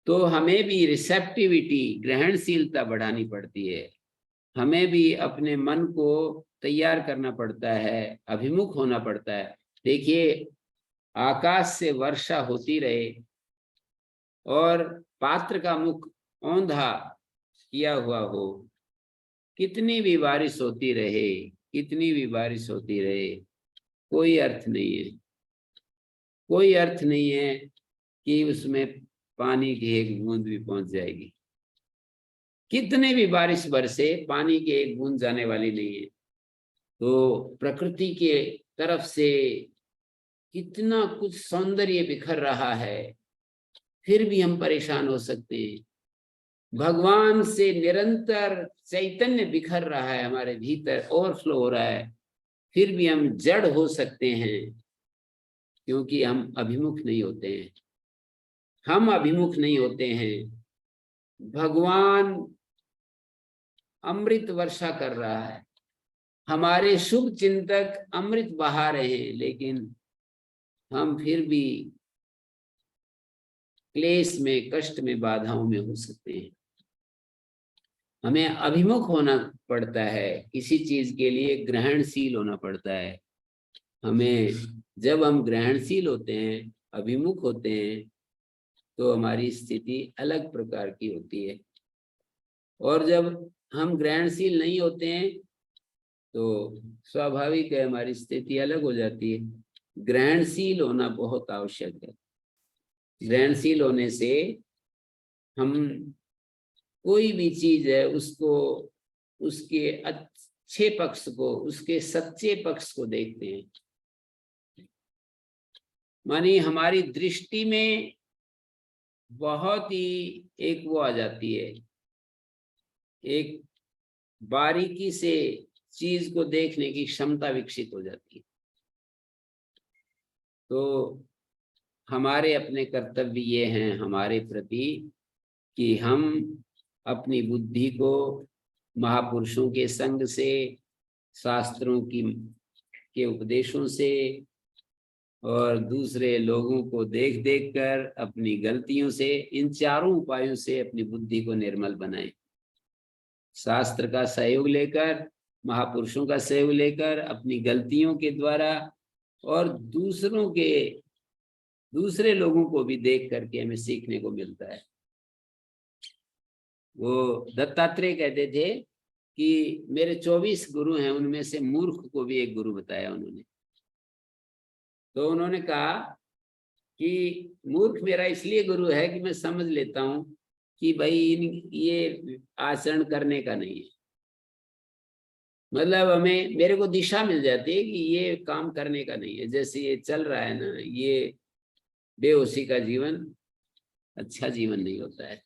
तो हमें भी रिसेप्टिविटी, ग्रहणशीलता बढ़ानी पड़ती है। हमें भी अपने मन को तैयार करना पड़ता है, अभिमुख होना पड़ता है। देखिए, आकाश से वर्षा होती रहे और पात्र का मुख औंधा किया हुआ हो, कितनी भी बारिश होती रहे, कितनी भी बारिश होती रहे, कोई अर्थ नहीं है। कोई अर्थ नहीं है कि उसमें पानी की एक बूंद भी पहुंच जाएगी। कितने भी बारिश बरसे, पानी की एक बूंद जाने वाली नहीं है। तो प्रकृति के तरफ से कितना कुछ सौंदर्य बिखर रहा है, फिर भी हम परेशान हो सकते हैं। भगवान से निरंतर चैतन्य बिखर रहा है हमारे भीतर, ओवरफ्लो हो रहा है, फिर भी हम जड़ हो सकते हैं, क्योंकि हम अभिमुख नहीं होते हैं। हम अभिमुख नहीं होते हैं। भगवान अमृत वर्षा कर रहा है, हमारे शुभ चिंतक अमृत बहा रहे हैं, लेकिन हम फिर भी क्लेश में, कष्ट में, बाधाओं में हो सकते हैं। हमें अभिमुख होना पड़ता है, किसी चीज के लिए ग्रहणशील होना पड़ता है। हमें, जब हम ग्रहणशील होते हैं, अभिमुख होते हैं, तो हमारी स्थिति अलग प्रकार की होती है। और जब हम ग्रहणशील नहीं होते हैं तो स्वाभाविक है, हमारी स्थिति अलग हो जाती है। ग्रहणशील होना बहुत आवश्यक है। ग्रहणशील होने से हम कोई भी चीज है उसको, उसके अच्छे पक्ष को, उसके सच्चे पक्ष को देखते हैं। मानी हमारी दृष्टि में बहुत ही एक वो आ जाती है, एक बारीकी से चीज को देखने की क्षमता विकसित हो जाती है। तो हमारे अपने कर्तव्य ये हैं हमारे प्रति कि हम अपनी बुद्धि को महापुरुषों के संग से, शास्त्रों के उपदेशों से और दूसरे लोगों को देख देख कर अपनी गलतियों से, इन चारों उपायों से अपनी बुद्धि को निर्मल बनाएं। शास्त्र का सहयोग लेकर, महापुरुषों का सहयोग लेकर, अपनी गलतियों के द्वारा और दूसरे लोगों को भी देख करके हमें सीखने को मिलता है। वो दत्तात्रेय कहते थे कि मेरे 24 गुरु हैं, उनमें से मूर्ख को भी एक गुरु बताया उन्होंने। तो उन्होंने कहा कि मूर्ख मेरा इसलिए गुरु है कि मैं समझ लेता हूं कि भाई ये आचरण करने का नहीं है, मतलब मेरे को दिशा मिल जाती है कि ये काम करने का नहीं है। जैसे ये चल रहा है ना, ये बेहोशी का जीवन अच्छा जीवन नहीं होता है।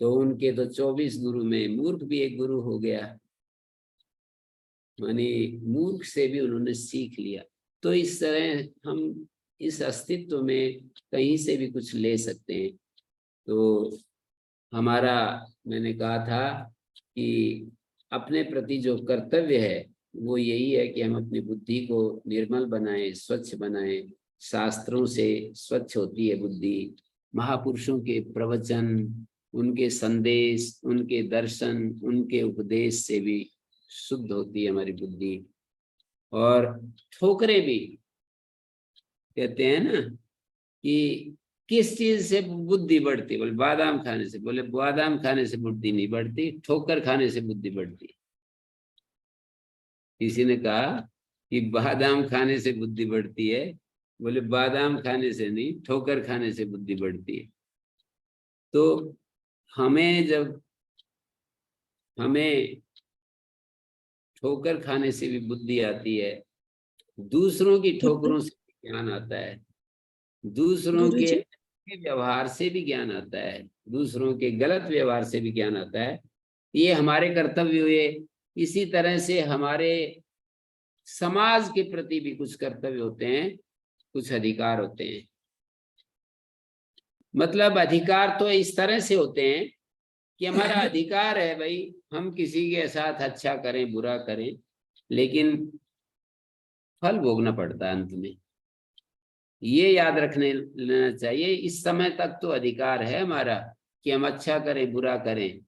तो उनके तो 24 गुरु में मूर्ख भी एक गुरु हो गया, माने मूर्ख से भी उन्होंने सीख लिया। तो इस तरह हम इस अस्तित्व में कहीं से भी कुछ ले सकते हैं। तो हमारा, मैंने कहा था कि अपने प्रति जो कर्तव्य है वो यही है कि हम अपनी बुद्धि को निर्मल बनाएं, स्वच्छ बनाएं। शास्त्रों से स्वच्छ होती है बुद्धि, महापुरुषों के प्रवचन, उनके संदेश, उनके दर्शन, उनके उपदेश से भी शुद्ध होती है हमारी बुद्धि। और ठोकरें भी कहते हैं ना कि किस चीज से बुद्धि बढ़ती, बोले बादाम खाने से। बोले बादाम खाने से बुद्धि नहीं बढ़ती, ठोकर खाने से बुद्धि बढ़ती। किसी ने कहा कि बादाम खाने से बुद्धि बढ़ती है, बोले बादाम खाने से नहीं, ठोकर खाने से बुद्धि बढ़ती है। तो हमें ठोकर खाने से भी बुद्धि आती है, दूसरों की ठोकरों से भी ज्ञान आता है, दूसरों के व्यवहार से भी ज्ञान आता है, दूसरों के गलत व्यवहार से भी ज्ञान आता है। ये हमारे कर्तव्य हुए। इसी तरह से हमारे समाज के प्रति भी कुछ कर्तव्य होते हैं, कुछ अधिकार होते हैं। मतलब अधिकार तो इस तरह से होते हैं कि हमारा अधिकार है भाई, हम किसी के साथ अच्छा करें बुरा करें, लेकिन फल भोगना पड़ता है अंत में। ये याद रखने लेना चाहिए। इस समय तक तो अधिकार है हमारा कि हम अच्छा करें बुरा करें,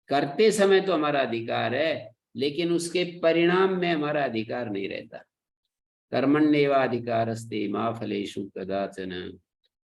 करते समय तो हमारा अधिकार है, लेकिन उसके परिणाम में हमारा अधिकार नहीं रहता। कर्मण्येवाधिकारस्ते मा फलेषु कदाचन।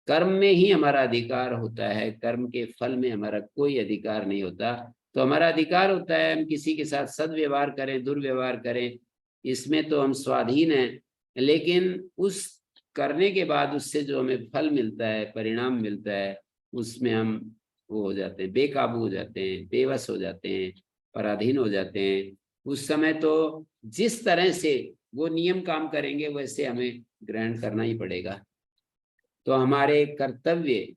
कर्म में ही हमारा अधिकार होता है, कर्म के फल में हमारा कोई अधिकार नहीं होता। तो हमारा अधिकार होता है हम किसी के साथ सद्व्यवहार करें दुर्व्यवहार करें, इसमें तो हम स्वाधीन हैं। लेकिन उस करने के बाद उससे जो हमें फल मिलता है, परिणाम मिलता है, उसमें हम वो हो जाते हैं, बेकाबू हो जाते हैं, बेवश हो जाते हैं, पराधीन हो जाते हैं। उस समय तो जिस तरह से वो नियम काम करेंगे वैसे हमें ग्रहण करना ही पड़ेगा। तो हमारे कर्तव्य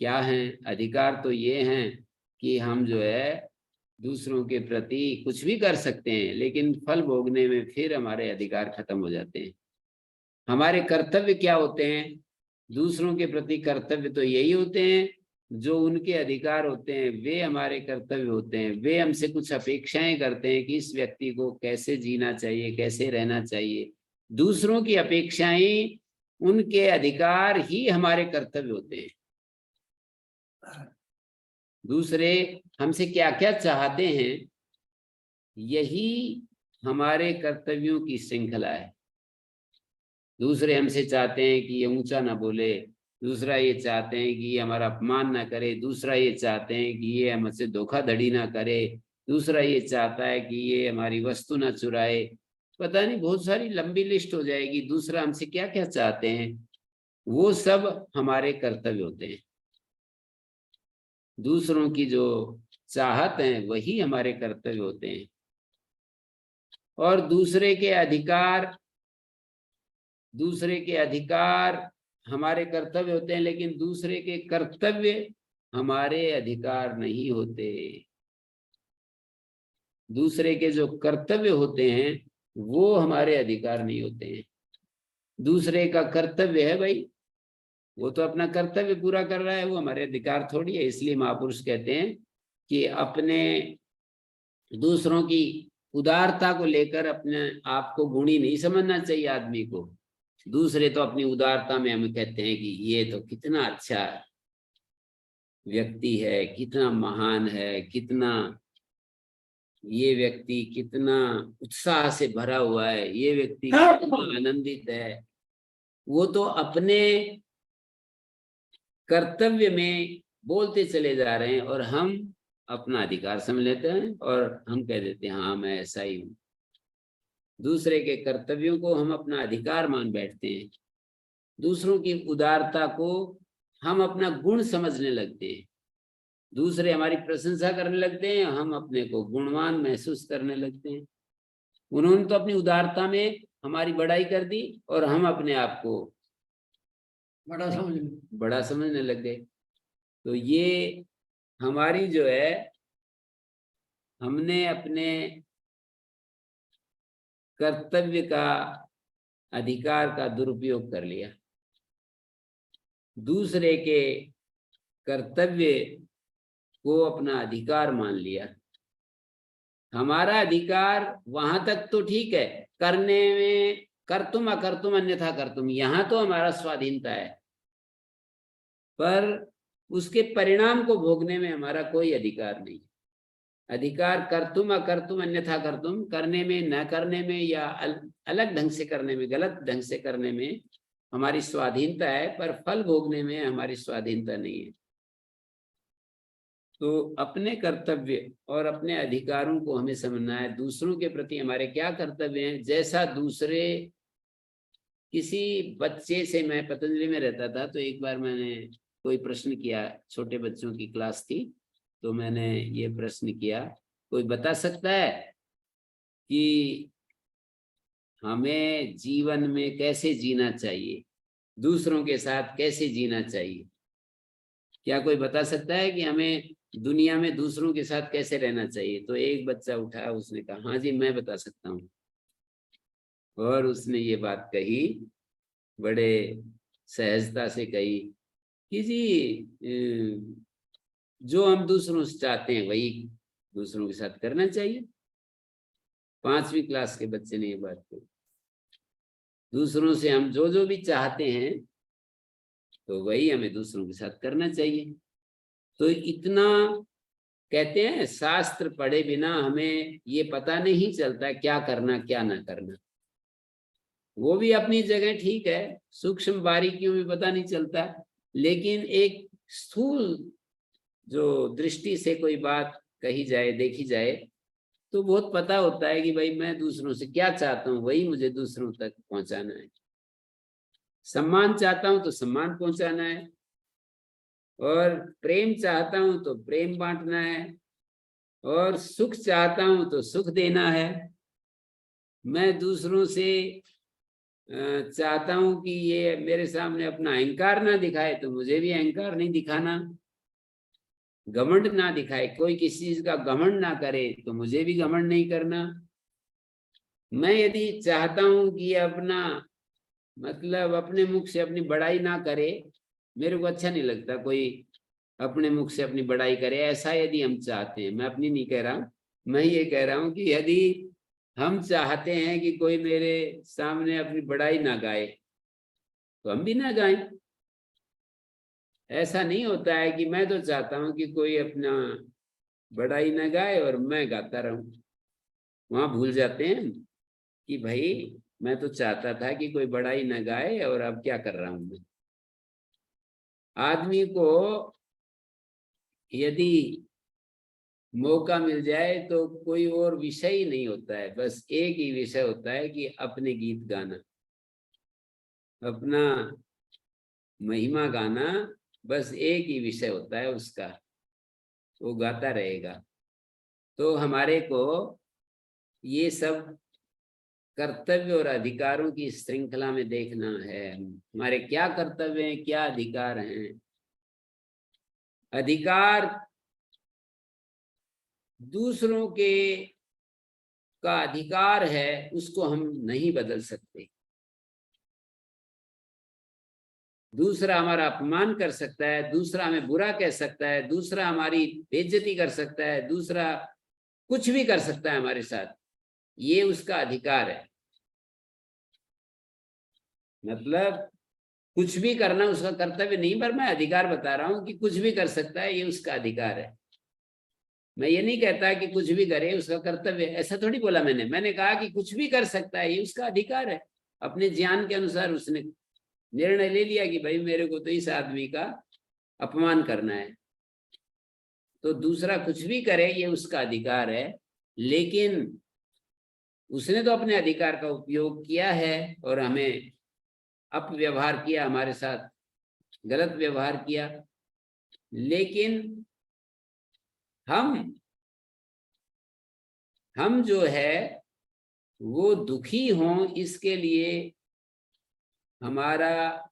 क्या हैं? अधिकार तो ये हैं कि हम जो है दूसरों के प्रति कुछ भी कर सकते हैं, लेकिन फल भोगने में फिर हमारे अधिकार खत्म हो जाते हैं। हमारे कर्तव्य क्या होते हैं? दूसरों के प्रति कर्तव्य तो यही होते हैं, जो उनके अधिकार होते हैं वे हमारे कर्तव्य होते हैं। वे हमसे कुछ अपेक्षाएं करते हैं कि इस व्यक्ति को कैसे जीना चाहिए, कैसे रहना चाहिए। दूसरों की अपेक्षाएं, उनके अधिकार ही हमारे कर्तव्य होते हैं। दूसरे हमसे क्या क्या चाहते हैं, यही हमारे कर्तव्यों की श्रृंखला है। दूसरे हमसे चाहते हैं कि ये ऊंचा ना बोले, दूसरा ये चाहते हैं कि ये हमारा अपमान ना करे, दूसरा ये चाहते हैं कि ये हमसे धोखाधड़ी ना करे, दूसरा ये चाहता है कि ये हमारी वस्तु ना चुराए। पता नहीं, बहुत सारी लंबी लिस्ट हो जाएगी। दूसरा हमसे क्या क्या चाहते हैं, वो सब हमारे कर्तव्य होते हैं। दूसरों की जो चाहत है वही हमारे कर्तव्य होते हैं। और दूसरे के अधिकार हमारे कर्तव्य होते हैं, लेकिन दूसरे के कर्तव्य हमारे अधिकार नहीं होते। दूसरे के जो कर्तव्य होते हैं वो हमारे अधिकार नहीं होते हैं। दूसरे का कर्तव्य है भाई, वो तो अपना कर्तव्य पूरा कर रहा है, वो हमारे अधिकार थोड़ी है। इसलिए महापुरुष कहते हैं कि अपने दूसरों की उदारता को लेकर अपने आप को गुणी नहीं समझना चाहिए आदमी को। दूसरे तो अपनी उदारता में हमें कहते हैं कि ये तो कितना अच्छा व्यक्ति है, कितना महान है, कितना ये व्यक्ति कितना उत्साह से भरा हुआ है, ये व्यक्ति कितना आनंदित है। वो तो अपने कर्तव्य में बोलते चले जा रहे हैं और हम अपना अधिकार समझ लेते हैं और हम कह देते हैं हाँ मैं ऐसा ही हूँ। दूसरे के कर्तव्यों को हम अपना अधिकार मान बैठते हैं, दूसरों की उदारता को हम अपना गुण समझने लगते हैं। दूसरे हमारी प्रशंसा करने लगते हैं, हम अपने को गुणवान महसूस करने लगते हैं। उन्होंने तो अपनी उदारता में हमारी बड़ाई कर दी और हम अपने आप को बड़ा समझने लग गए। तो ये हमारी जो है, हमने अपने कर्तव्य का अधिकार का दुरुपयोग कर लिया, दूसरे के कर्तव्य को अपना अधिकार मान लिया। हमारा अधिकार वहां तक तो ठीक है, करने में कर्तुम अकर्तुम अन्यथा कर्तुम, यहां तो हमारा स्वाधीनता है, पर उसके परिणाम को भोगने में हमारा कोई अधिकार नहीं। अधिकार कर्तुम अकर्तुम अन्यथा कर्तुम, करने में न करने में या अलग ढंग से करने में, गलत ढंग से करने में हमारी स्वाधीनता है, पर फल भोगने में हमारी स्वाधीनता नहीं है। तो अपने कर्तव्य और अपने अधिकारों को हमें समझना है। दूसरों के प्रति हमारे क्या कर्तव्य हैं। जैसा दूसरे, किसी बच्चे से, मैं पतंजलि में रहता था तो एक बार मैंने कोई प्रश्न किया, छोटे बच्चों की क्लास थी, तो मैंने ये प्रश्न किया, कोई बता सकता है कि हमें जीवन में कैसे जीना चाहिए, दूसरों के साथ कैसे जीना चाहिए? क्या कोई बता सकता है कि हमें दुनिया में दूसरों के साथ कैसे रहना चाहिए? तो एक बच्चा उठा, उसने कहा हाँ जी मैं बता सकता हूँ। और उसने ये बात कही, बड़े सहजता से कही कि जी जो हम दूसरों से चाहते हैं वही दूसरों के साथ करना चाहिए। 5वीं क्लास के बच्चे ने ये बात कही। दूसरों से हम जो जो भी चाहते हैं तो वही हमें दूसरों के साथ करना चाहिए। तो इतना कहते हैं, शास्त्र पढ़े बिना हमें ये पता नहीं चलता क्या करना क्या ना करना। वो भी अपनी जगह ठीक है, सूक्ष्म बारीकियों में पता नहीं चलता, लेकिन एक स्थूल जो दृष्टि से कोई बात कही जाए, देखी जाए, तो बहुत पता होता है कि भाई मैं दूसरों से क्या चाहता हूँ, वही मुझे दूसरों तक पहुंचाना है। सम्मान चाहता हूं तो सम्मान पहुंचाना है, और प्रेम चाहता हूं तो प्रेम बांटना है, और सुख चाहता हूं तो सुख देना है। मैं दूसरों से चाहता हूं कि ये मेरे सामने अपना अहंकार ना दिखाए, तो मुझे भी अहंकार नहीं दिखाना। घमंड ना दिखाए, कोई किसी चीज का घमंड ना करे, तो मुझे भी घमंड नहीं करना। मैं यदि चाहता हूं कि अपना मतलब अपने मुख से अपनी बड़ाई ना करे, मेरे को अच्छा नहीं लगता कोई अपने मुख से अपनी बड़ाई करे, ऐसा यदि हम चाहते हैं, मैं अपनी नहीं कह रहा हूं, मैं ये कह रहा हूं कि यदि हम चाहते हैं कि कोई मेरे सामने अपनी बड़ाई ना गाए, तो हम भी ना गाएं। ऐसा नहीं होता है कि मैं तो चाहता हूं कि कोई अपना बड़ाई ना गाए और मैं गाता रहूं। वहां भूल जाते हैं कि भाई मैं तो चाहता था कि कोई बड़ाई ना गाए, और अब क्या कर रहा हूं मैं। आदमी को यदि मौका मिल जाए तो कोई और विषय ही नहीं होता है, बस एक ही विषय होता है कि अपने गीत गाना, अपना महिमा गाना, बस एक ही विषय होता है उसका, वो गाता रहेगा। तो हमारे को ये सब कर्तव्य और अधिकारों की श्रृंखला में देखना है, हमारे क्या कर्तव्य हैं, क्या अधिकार हैं। अधिकार दूसरों के का अधिकार है, उसको हम नहीं बदल सकते। दूसरा हमारा अपमान कर सकता है, दूसरा हमें बुरा कह सकता है, दूसरा हमारी बेइज्जती कर सकता है, दूसरा कुछ भी कर सकता है हमारे साथ, ये उसका अधिकार है। मतलब कुछ भी करना उसका कर्तव्य नहीं, पर मैं अधिकार बता रहा हूं कि कुछ भी कर सकता है, ये उसका अधिकार है। मैं ये नहीं कहता कि कुछ भी करे उसका कर्तव्य, ऐसा थोड़ी बोला मैंने कहा कि कुछ भी कर सकता है, ये उसका अधिकार है। अपने ज्ञान के अनुसार उसने निर्णय ले लिया कि भाई मेरे को तो इस आदमी का अपमान करना है, तो दूसरा कुछ भी करे ये उसका अधिकार है। लेकिन उसने तो अपने अधिकार का उपयोग किया है और हमें अपव्यवहार किया, हमारे साथ गलत व्यवहार किया। लेकिन हम जो है वो दुखी हों, इसके लिए हमारा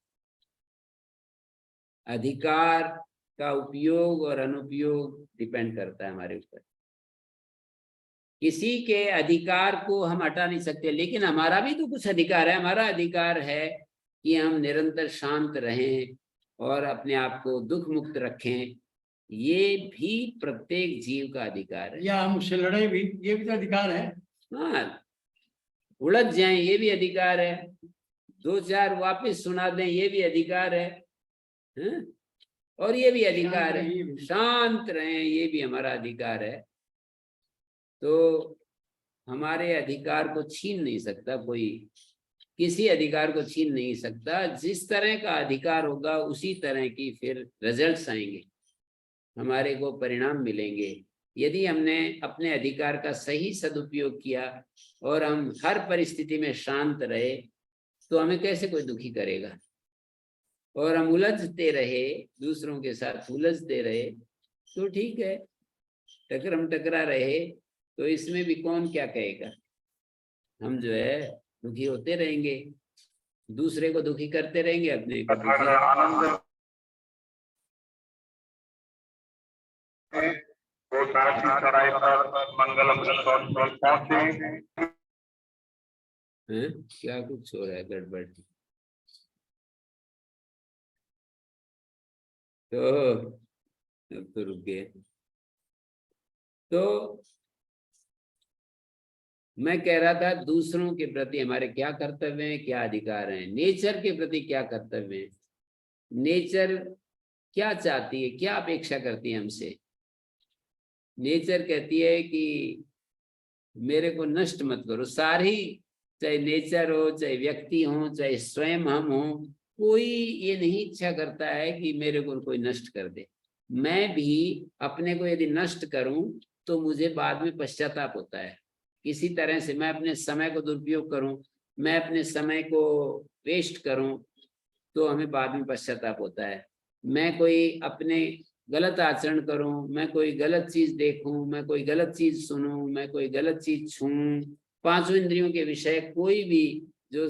अधिकार का उपयोग और अनुपयोग डिपेंड करता है हमारे ऊपर। किसी के अधिकार को हम हटा नहीं सकते, लेकिन हमारा भी तो कुछ अधिकार है। हमारा अधिकार है कि हम निरंतर शांत रहें और अपने आप को दुख मुक्त रखें। ये भी प्रत्येक जीव का अधिकार है। या हम उससे लड़े भी, ये भी तो अधिकार है। हाँ, उलझ जाएं ये भी अधिकार है, दो चार वापस सुना दें ये भी अधिकार है, हैं? और ये भी अधिकार है शांत रहें, ये भी हमारा अधिकार है। तो हमारे अधिकार को छीन नहीं सकता कोई, किसी अधिकार को छीन नहीं सकता। जिस तरह का अधिकार होगा उसी तरह की फिर रिजल्ट्स आएंगे, हमारे को परिणाम मिलेंगे। यदि हमने अपने अधिकार का सही सदुपयोग किया और हम हर परिस्थिति में शांत रहे, तो हमें कैसे कोई दुखी करेगा। और हम उलझते रहे, दूसरों के साथ उलझते रहे, तो ठीक है, टकरा रहे, तो इसमें भी कौन क्या कहेगा। हम जो है दुखी होते रहेंगे, दूसरे को दुखी करते रहेंगे, अपने को दुखी। वो काशी सराय पर मंगलम पहुंचे। क्या कुछ हो रहा है गड़बड़। तो रुक गए। तो मैं कह रहा था दूसरों के प्रति हमारे क्या कर्तव्य हैं, क्या अधिकार हैं। नेचर के प्रति क्या कर्तव्य है, नेचर क्या चाहती है, क्या अपेक्षा करती है हमसे। नेचर कहती है कि मेरे को नष्ट मत करो। सारी, चाहे नेचर हो, चाहे व्यक्ति हो, चाहे स्वयं हम हो, कोई ये नहीं इच्छा करता है कि मेरे को कोई नष्ट कर दे। मैं भी अपने को यदि नष्ट करूं तो मुझे बाद में पश्चाताप होता है। किसी तरह से मैं अपने समय को दुरुपयोग करूं, मैं अपने समय को वेस्ट करूं, तो हमें बाद में पश्चाताप होता है। मैं कोई अपने गलत आचरण करूं, मैं कोई गलत चीज देखूं, मैं कोई गलत चीज सुनूं, मैं कोई गलत चीज छूऊं, पांचों इंद्रियों के विषय कोई भी जो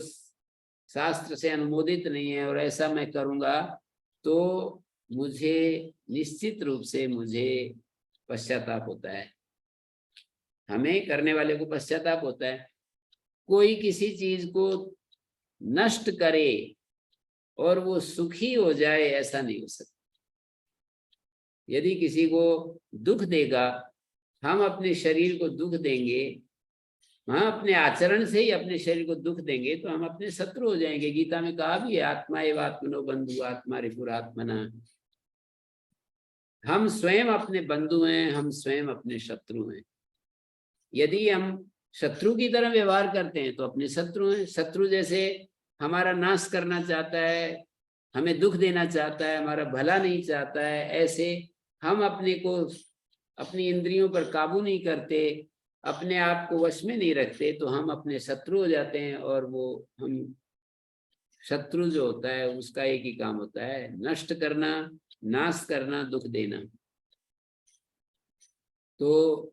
शास्त्र से अनुमोदित नहीं है और ऐसा मैं करूंगा, तो मुझे निश्चित रूप से मुझे पश्चाताप होता है। हमें करने वाले को पश्चाताप होता है। कोई किसी चीज को नष्ट करे और वो सुखी हो जाए, ऐसा नहीं हो सकता। यदि किसी को दुख देगा, हम अपने शरीर को दुख देंगे, हम अपने आचरण से ही अपने शरीर को दुख देंगे, तो हम अपने शत्रु हो जाएंगे। गीता में कहा भी है, आत्मा एव आत्मनो बंधु आत्मा रिपुरात्मना। हम स्वयं अपने बंधु हैं, हम स्वयं अपने शत्रु हैं। यदि हम शत्रु की तरह व्यवहार करते हैं तो अपने शत्रु हैं। शत्रु जैसे हमारा नाश करना चाहता है, हमें दुख देना चाहता है, हमारा भला नहीं चाहता है, ऐसे हम अपने को, अपनी इंद्रियों पर काबू नहीं करते, अपने आप को वश में नहीं रखते, तो हम अपने शत्रु हो जाते हैं। और वो हम शत्रु जो होता है उसका एक ही काम होता है, नष्ट करना, नाश करना, दुख देना। तो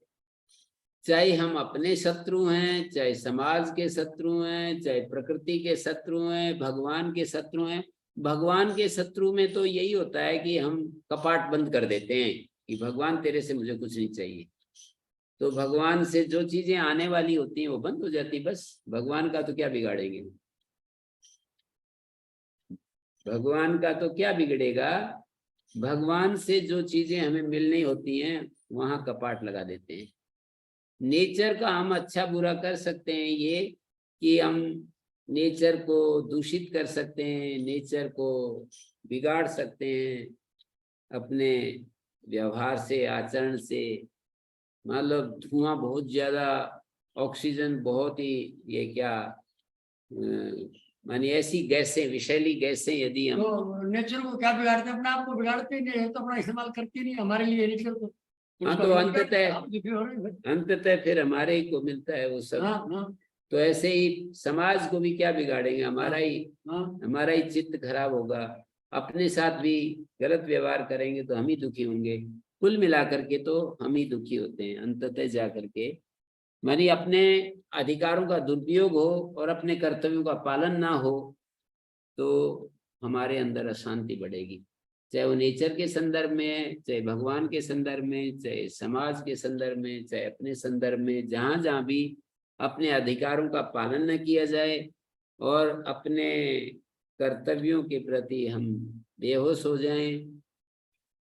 चाहे हम अपने शत्रु हैं, चाहे समाज के शत्रु हैं, चाहे प्रकृति के शत्रु हैं, भगवान के शत्रु हैं। भगवान के शत्रु में तो यही होता है कि हम कपाट बंद कर देते हैं कि भगवान तेरे से मुझे कुछ नहीं चाहिए। तो भगवान से जो चीजें आने वाली होती हैं वो बंद हो जाती, बस। भगवान का तो क्या बिगाड़ेंगे, भगवान का तो क्या बिगड़ेगा। भगवान से जो चीजें हमें मिलनी होती हैं वहां कपाट लगा देते हैं। नेचर का हम अच्छा बुरा कर सकते हैं, ये कि हम नेचर को दूषित कर सकते हैं, नेचर को बिगाड़ सकते हैं अपने व्यवहार से, आचरण से। मतलब धुआं बहुत ज्यादा, ऑक्सीजन बहुत ही, ये क्या मानी ऐसी गैसें, विषैली गैसें यदि हम, तो नेचर को क्या बिगाड़ते हैं? अपने आप को बिगाड़ते ही नहीं है, तो अपना इस्तेमाल करते नहीं हमारे लिए नेचर को। हाँ, उसका तो यूज करते हैं, अंततः आप दुखी हो रहे हैं भाई। अंततः फिर हमारे ही को मिलता है वो सब। हाँ हाँ तो ऐसे ही समाज को भी क्या बिगाड़ेंगे, हाँ हमारा ही चित्त खराब होगा। अपने साथ भी गलत व्यवहार करेंगे तो हम ही दुखी होंगे। कुल मिलाकर के तो हम ही दुखी होते हैं अंततः जा करके। मानी अपने अधिकारों का दुरुपयोग हो और अपने कर्तव्यों का पालन ना हो तो हमारे अंदर अशांति बढ़ेगी, चाहे वो नेचर के संदर्भ में, चाहे भगवान के संदर्भ में, चाहे समाज के संदर्भ में, चाहे अपने संदर्भ में। जहां जहां भी अपने अधिकारों का पालन न किया जाए और अपने कर्तव्यों के प्रति हम बेहोश हो जाएं,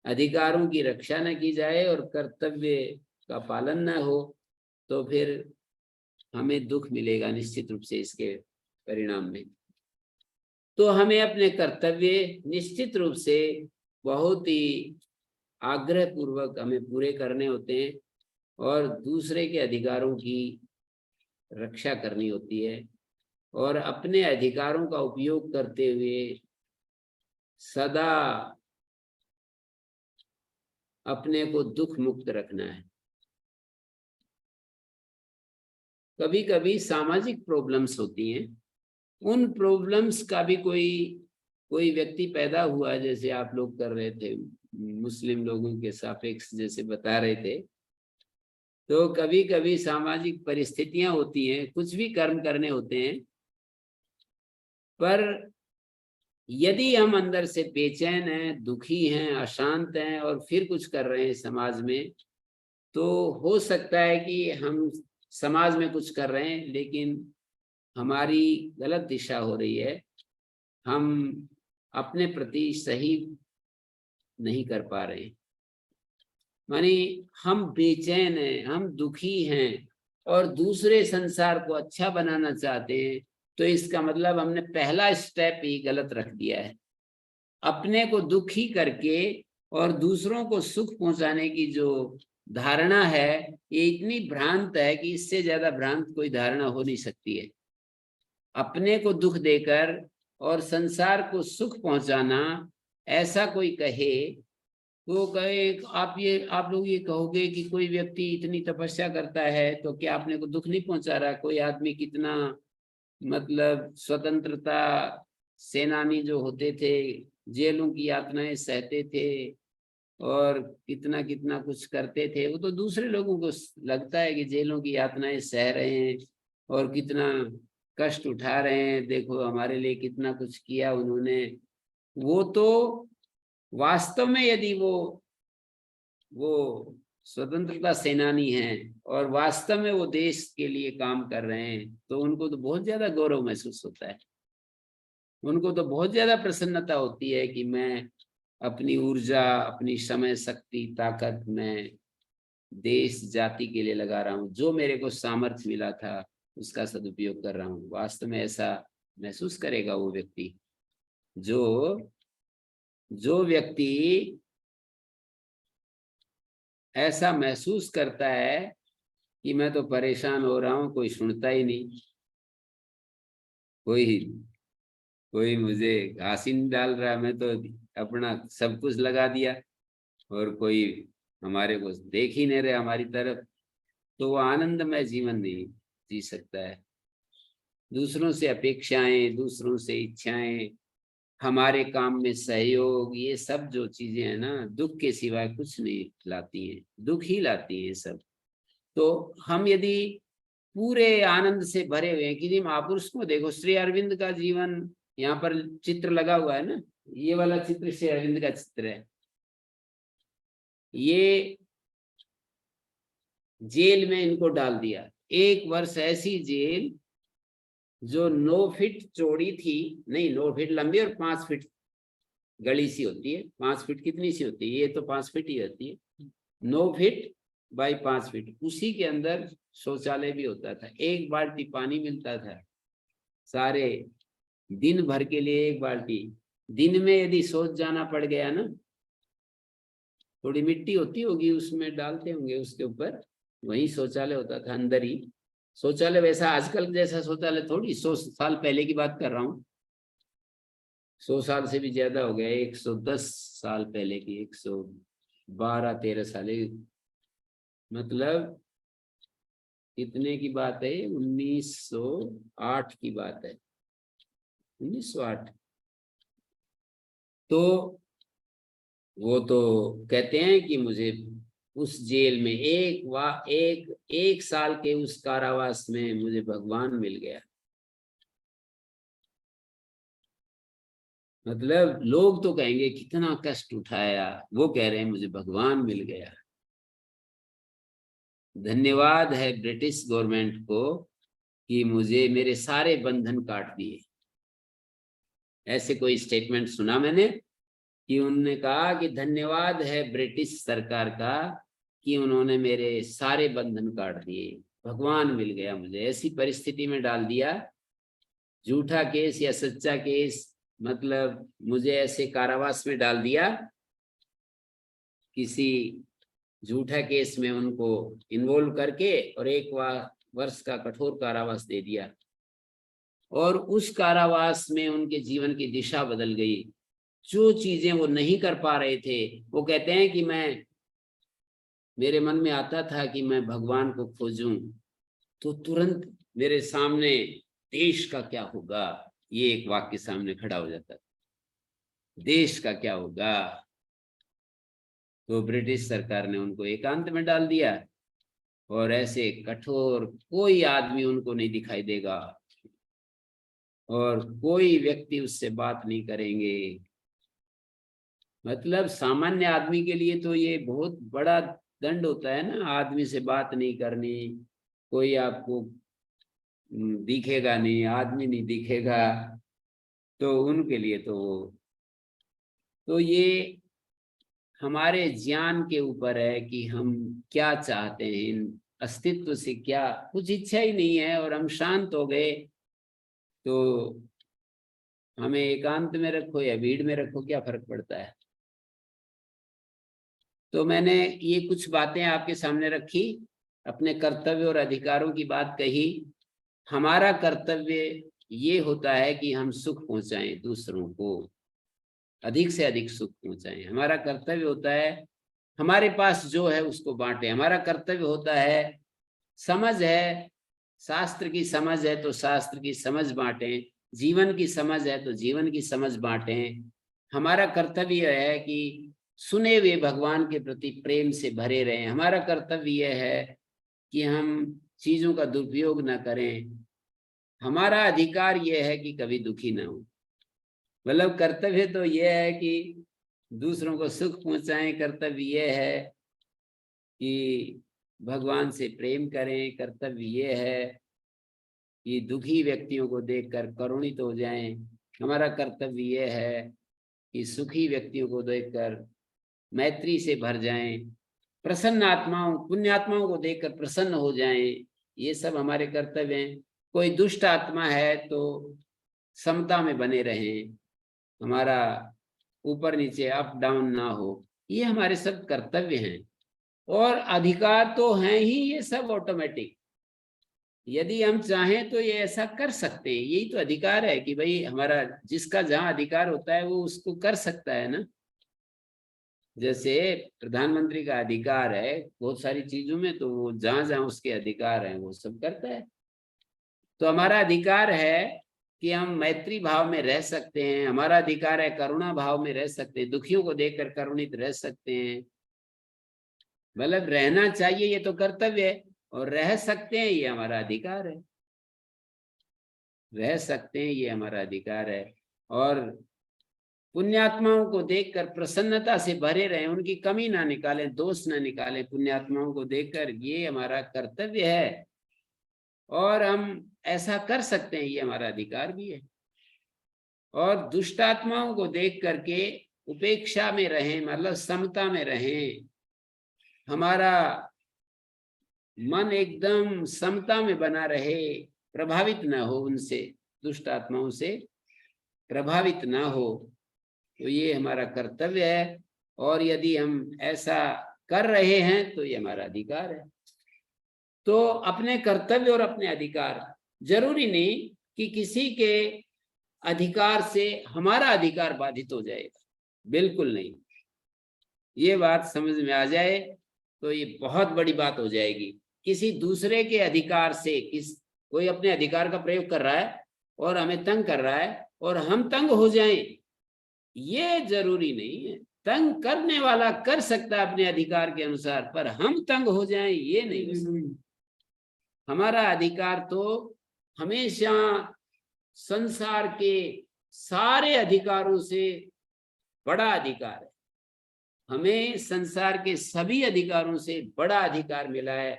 अधिकारों की रक्षा न की जाए और कर्तव्य का पालन न हो, तो फिर हमें दुख मिलेगा निश्चित रूप से इसके परिणाम में। तो हमें अपने कर्तव्य निश्चित रूप से बहुत ही आग्रह पूर्वक हमें पूरे करने होते हैं और दूसरे के अधिकारों की रक्षा करनी होती है और अपने अधिकारों का उपयोग करते हुए सदा अपने को दुख मुक्त रखना है। कभी कभी सामाजिक प्रॉब्लम्स होती हैं, उन प्रॉब्लम्स का भी कोई व्यक्ति पैदा हुआ, जैसे आप लोग कर रहे थे मुस्लिम लोगों के सापेक्ष जैसे बता रहे थे, तो कभी कभी सामाजिक परिस्थितियां होती हैं, कुछ भी कर्म करने होते हैं, पर यदि हम अंदर से बेचैन हैं, दुखी हैं, अशांत हैं और फिर कुछ कर रहे हैं समाज में, तो हो सकता है कि हम समाज में कुछ कर रहे हैं लेकिन हमारी गलत दिशा हो रही है, हम अपने प्रति सही नहीं कर पा रहे हैं। मानी हम बेचैन हैं, हम दुखी हैं और दूसरे संसार को अच्छा बनाना चाहते हैं, तो इसका मतलब हमने पहला स्टेप ही गलत रख दिया है। अपने को दुखी करके और दूसरों को सुख पहुंचाने की जो धारणा है, ये इतनी भ्रांत है कि इससे ज्यादा भ्रांत कोई धारणा हो नहीं सकती है। अपने को दुख देकर और संसार को सुख पहुंचाना, ऐसा कोई कहे तो कहे, आप लोग ये कहोगे कि कोई व्यक्ति इतनी तपस्या करता है तो क्या अपने को दुख नहीं पहुंचा रहा? कोई आदमी कितना मतलब स्वतंत्रता सेनानी जो होते थे, जेलों की यातनाएं सहते थे और कितना कितना कुछ करते थे, वो तो दूसरे लोगों को लगता है कि जेलों की यातनाएं सह रहे हैं और कितना कष्ट उठा रहे हैं, देखो हमारे लिए कितना कुछ किया उन्होंने। वो तो वास्तव में यदि वो स्वतंत्रता सेनानी हैं और वास्तव में वो देश के लिए काम कर रहे हैं, तो उनको तो बहुत ज्यादा गौरव महसूस होता है, उनको तो बहुत ज्यादा प्रसन्नता होती है कि मैं अपनी ऊर्जा, अपनी समय, शक्ति, ताकत मैं देश जाति के लिए लगा रहा हूँ, जो मेरे को सामर्थ्य मिला था उसका सदुपयोग कर रहा हूँ। वास्तव में ऐसा महसूस करेगा वो व्यक्ति। जो व्यक्ति ऐसा महसूस करता है कि मैं तो परेशान हो रहा हूँ, कोई सुनता ही नहीं, कोई मुझे घास ही नहीं डाल रहा, मैं तो अपना सब कुछ लगा दिया और कोई हमारे को देख ही नहीं रहे हमारी तरफ, तो वो आनंदमय जीवन नहीं जी सकता है। दूसरों से अपेक्षाएं, दूसरों से इच्छाएं, हमारे काम में सहयोग, ये सब जो चीजें हैं ना, दुख के सिवाय कुछ नहीं लाती हैं, दुख ही लाती हैं सब। तो हम यदि पूरे आनंद से भरे हुए हैं, किसी महापुरुष को देखो, श्री अरविंद का जीवन यहाँ पर चित्र लगा हुआ है ना, ये वाला चित्र श्री अरविंद का चित्र है। ये जेल में इनको डाल दिया, 1 वर्ष ऐसी जेल जो 9 फीट चौड़ी थी, नहीं 9 फीट लंबी और 5 फीट गली सी होती है। 5 फीट कितनी सी होती है? ये तो 5 फीट ही होती है। 9 फीट बाई 5 फीट, उसी के अंदर शौचालय भी होता था। 1 बाल्टी पानी मिलता था, सारे दिन भर के लिए 1 बाल्टी। दिन में यदि शौच जाना पड़ गया ना, थोड़ी मिट्टी होती होगी उसमें डालते होंगे उसके ऊपर, वही शौचालय होता था अंदर ही। शौचालय वैसा आजकल जैसा शौचालय थोड़ी, 100 साल पहले की बात कर रहा हूँ, 100 साल से भी ज्यादा हो गया, 110 साल पहले की, 112-13 साल, मतलब कितने की बात है, 1908 की बात है, 1908। तो वो तो कहते हैं कि मुझे उस जेल में एक साल के उस कारावास में मुझे भगवान मिल गया। मतलब लोग तो कहेंगे कितना कष्ट उठाया, वो कह रहे हैं मुझे भगवान मिल गया। धन्यवाद है ब्रिटिश गवर्नमेंट को कि मुझे मेरे सारे बंधन काट दिए। ऐसे कोई स्टेटमेंट सुना मैंने कि उन्होंने कहा कि धन्यवाद है ब्रिटिश सरकार का कि उन्होंने मेरे सारे बंधन काट दिए, भगवान मिल गया मुझे। ऐसी परिस्थिति में डाल दिया, झूठा केस या सच्चा केस, मतलब मुझे ऐसे कारावास में डाल दिया, किसी झूठा केस में उनको इन्वॉल्व करके, और 1 वर्ष का कठोर कारावास दे दिया। और उस कारावास में उनके जीवन की दिशा बदल गई। जो चीजें वो नहीं कर पा रहे थे, वो कहते हैं कि मेरे मन में आता था कि मैं भगवान को खोजूं, तो तुरंत मेरे सामने देश का क्या होगा, ये एक वाक्य सामने खड़ा हो जाता, देश का क्या होगा। तो ब्रिटिश सरकार ने उनको एकांत में डाल दिया, और ऐसे कठोर कोई आदमी उनको नहीं दिखाई देगा, और कोई व्यक्ति उससे बात नहीं करेंगे। मतलब सामान्य आदमी के लिए तो ये बहुत बड़ा दंड होता है ना, आदमी से बात नहीं करनी, कोई आपको दिखेगा नहीं, आदमी नहीं दिखेगा, तो उनके लिए तो ये हमारे ज्ञान के ऊपर है कि हम क्या चाहते हैं, इन अस्तित्व से क्या, कुछ इच्छा ही नहीं है और हम शांत हो गए, तो हमें एकांत में रखो या भीड़ में रखो, क्या फर्क पड़ता है। तो मैंने ये कुछ बातें आपके सामने रखी, अपने कर्तव्य और अधिकारों की बात कही। हमारा कर्तव्य ये होता है कि हम सुख पहुंचाएं, दूसरों को अधिक से अधिक सुख पहुंचाएं। हमारा कर्तव्य होता है हमारे पास जो है उसको बांटें। हमारा कर्तव्य होता है, समझ है, शास्त्र की समझ है तो शास्त्र की समझ बांटें, जीवन की समझ है तो जीवन की समझ बांटें। हमारा कर्तव्य है कि सुने हुए भगवान के प्रति प्रेम से भरे रहें। हमारा कर्तव्य यह है कि हम चीजों का दुरुपयोग न करें। हमारा अधिकार यह है कि कभी दुखी ना हो। मतलब कर्तव्य तो यह है कि दूसरों को सुख पहुंचाएं, कर्तव्य यह है कि भगवान से प्रेम करें, कर्तव्य ये है कि दुखी व्यक्तियों को देखकर करुणित हो जाएं। हमारा कर्तव्य ये है कि सुखी व्यक्तियों को देखकर मैत्री से भर जाएं, प्रसन्न आत्माओं, पुण्यात्माओं को देखकर प्रसन्न हो जाएं। ये सब हमारे कर्तव्य हैं। कोई दुष्ट आत्मा है तो समता में बने रहें, हमारा ऊपर नीचे अप डाउन ना हो। ये हमारे सब कर्तव्य हैं। और अधिकार तो हैं ही ये सब ऑटोमेटिक, यदि हम चाहें तो ये ऐसा कर सकते हैं। यही तो अधिकार है कि भाई हमारा जिसका जहां अधिकार होता है वो उसको कर सकता है ना। जैसे प्रधानमंत्री का अधिकार है बहुत सारी चीजों में, तो वो जहां जहां उसके अधिकार हैं वो सब करता है। तो हमारा अधिकार है कि हम मैत्री भाव में रह सकते हैं, हमारा अधिकार है करुणा भाव में रह सकते हैं, दुखियों को देखकर करुणित रह सकते हैं। मतलब रहना चाहिए, ये तो कर्तव्य है, और रह सकते हैं ये हमारा अधिकार है। रह सकते हैं ये हमारा अधिकार है। और पुण्यात्माओं को देखकर प्रसन्नता से भरे रहें, उनकी कमी ना निकालें, दोष ना निकालें। पुण्यात्माओं को देखकर ये हमारा कर्तव्य है और हम ऐसा कर सकते हैं, ये हमारा अधिकार भी है। और दुष्टात्माओं को देख करके उपेक्षा में रहें, मतलब समता में रहें। हमारा मन एकदम समता में बना रहे, प्रभावित ना हो उनसे, दुष्ट आत्माओं से प्रभावित ना हो, तो ये हमारा कर्तव्य है। और यदि हम ऐसा कर रहे हैं तो ये हमारा अधिकार है। तो अपने कर्तव्य और अपने अधिकार, जरूरी नहीं कि किसी के अधिकार से हमारा अधिकार बाधित हो जाएगा, बिल्कुल नहीं। ये बात समझ में आ जाए तो ये बहुत बड़ी बात हो जाएगी। किसी दूसरे के अधिकार से कोई अपने अधिकार का प्रयोग कर रहा है और हमें तंग कर रहा है और हम तंग हो जाएं, ये जरूरी नहीं है। तंग करने वाला कर सकता है अपने अधिकार के अनुसार, पर हम तंग हो जाएं ये नहीं हो सकता। हमारा अधिकार तो हमेशा संसार के सारे अधिकारों से बड़ा अधिकार है। हमें संसार के सभी अधिकारों से बड़ा अधिकार मिला है।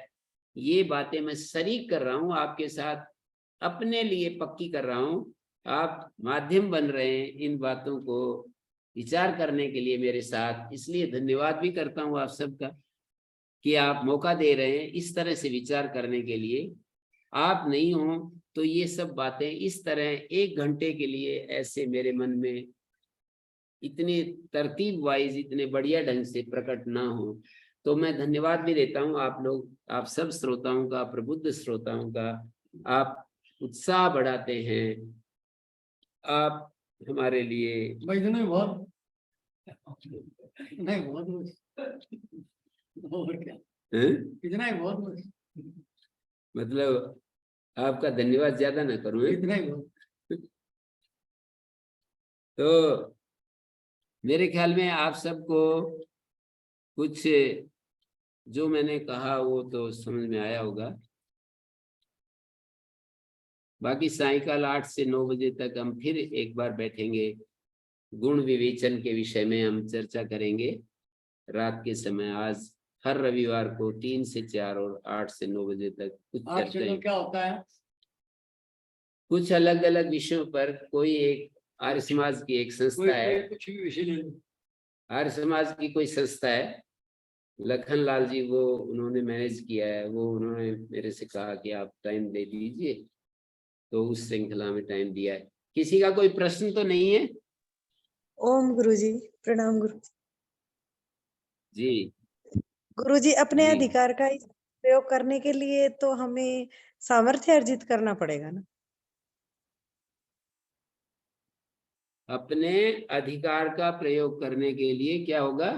ये बातें मैं शरीक कर रहा हूं आपके साथ, अपने लिए पक्की कर रहा हूं। आप माध्यम बन रहे हैं इन बातों को विचार करने के लिए मेरे साथ, इसलिए धन्यवाद भी करता हूं आप सबका कि आप मौका दे रहे हैं इस तरह से विचार करने के लिए। आप नहीं हो तो ये सब बातें इस तरह 1 घंटे के लिए ऐसे मेरे मन में इतनी तरतीब वाइज इतने बढ़िया ढंग से प्रकट ना हो। तो मैं धन्यवाद भी देता हूं आप लोग, आप सब श्रोताओं का, प्रबुद्ध श्रोताओं का। आप उत्साह बढ़ाते हैं, आप हमारे लिए भाई इतना बहुत नहीं, बहुत और क्या, हैं? इतना ही बहुत, मतलब आपका धन्यवाद ज्यादा ना करूं हैं? इतना ही बहुत। तो मेरे ख्याल में आप सबको कुछ जो मैंने कहा वो तो समझ में आया होगा। बाकी सायंकाल 8 से 9 बजे तक हम फिर एक बार बैठेंगे, गुण विवेचन के विषय में हम चर्चा करेंगे रात के समय। आज हर रविवार को 3 से 4 और 8 से 9 बजे तक कुछ आज चर्चाएं, चलो क्या होता है, कुछ अलग अलग विषयों पर। कोई एक आर्य समाज की एक संस्था है, कुछ भी विषय ले लो। आर्य समाज की कोई संस्था है, लखन लाल जी वो उन्होंने मैनेज किया है। वो उन्होंने मेरे से कहा कि आप टाइम दे दीजिए, तो उस श्रृंखला में टाइम दिया है। किसी का कोई प्रश्न तो नहीं है? ओम गुरुजी, प्रणाम गुरु जी गुरुजी। अपने जी, अधिकार का प्रयोग करने के लिए तो हमें सामर्थ्य अर्जित करना पड़ेगा ना? अपने अधिकार का प्रयोग करने के लिए क्या होगा?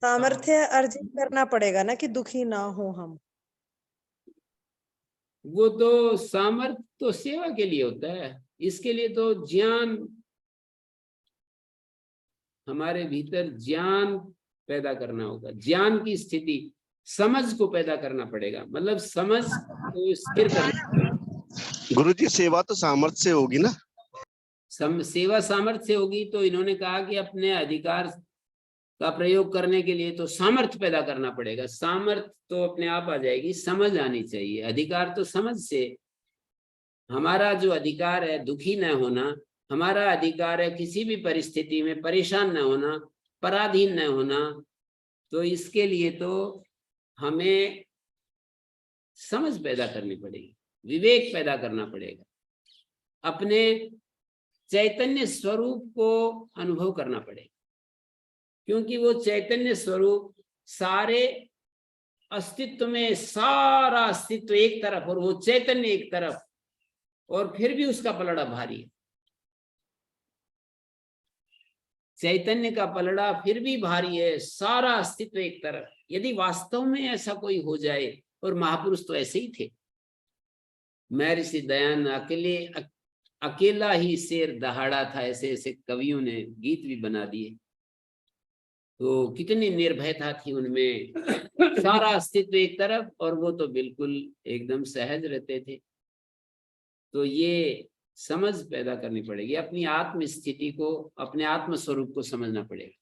सामर्थ्य अर्जित करना पड़ेगा ना, कि दुखी ना हो हम। वो तो सामर्थ्य तो सेवा के लिए होता है, इसके लिए तो ज्ञान, हमारे भीतर ज्ञान पैदा करना होगा। ज्ञान की स्थिति, समझ को पैदा करना पड़ेगा, मतलब समझ को स्थिर करना। गुरुजी सेवा तो सामर्थ्य से होगी ना? सेवा सामर्थ्य से होगी। तो इन्होंने कहा कि अपने अधिकार का प्रयोग करने के लिए तो सामर्थ्य पैदा करना पड़ेगा। सामर्थ्य तो अपने आप आ जाएगी, समझ आनी चाहिए। अधिकार तो समझ से। हमारा जो अधिकार है दुखी न होना, हमारा अधिकार है किसी भी परिस्थिति में परेशान न होना, पराधीन न होना। तो इसके लिए तो हमें समझ पैदा करनी पड़ेगी, विवेक पैदा करना पड़ेगा, अपने चैतन्य स्वरूप को अनुभव करना पड़ेगा। क्योंकि वो चैतन्य स्वरूप सारे अस्तित्व में, सारा अस्तित्व एक तरफ और वो चैतन्य एक तरफ, और फिर भी उसका पलड़ा भारी है। चैतन्य का पलड़ा फिर भी भारी है, सारा अस्तित्व एक तरफ। यदि वास्तव में ऐसा कोई हो जाए, और महापुरुष तो ऐसे ही थे। महर्षि दयानंद अकेला ही शेर दहाड़ा था, ऐसे ऐसे कवियों ने गीत भी बना दिए। तो कितनी निर्भयता थी उनमें, सारा अस्तित्व एक तरफ, और वो तो बिल्कुल एकदम सहज रहते थे। तो ये समझ पैदा करनी पड़ेगी, अपनी आत्म स्थिति को, अपने आत्म स्वरूप को समझना पड़ेगा।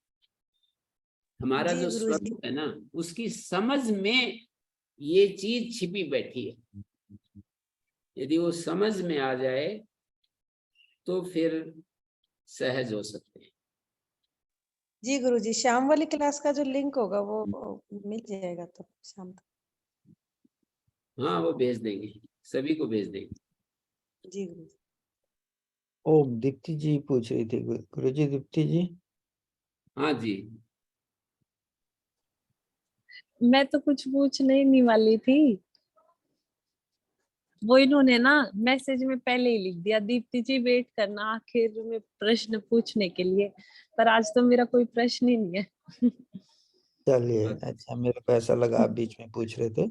हमारा जी जो गुरुजी। स्वरूप है ना, उसकी समझ में ये चीज छिपी बैठी है। यदि वो समझ में आ जाए तो फिर सहज हो सकते हैं। जी गुरुजी, शाम वाली क्लास का जो लिंक होगा वो मिल जाएगा तो शाम तक? हाँ वो भेज देंगे, सभी को भेज देंगे। जी गुरु जी। ओ दीप्ति जी पूछ रही थी, गुरु जी दीप्ति जी। हाँ जी। मैं तो कुछ पूछने ही नहीं वाली थी, वो इन्होंने ना मैसेज में पहले ही लिख दिया, दीप्ति जी वेट करना आखिर में प्रश्न पूछने के लिए, पर आज तो मेरा कोई प्रश्न ही नहीं है। चलिए, अच्छा मेरे को ऐसा लगा आप बीच में पूछ रहे थे।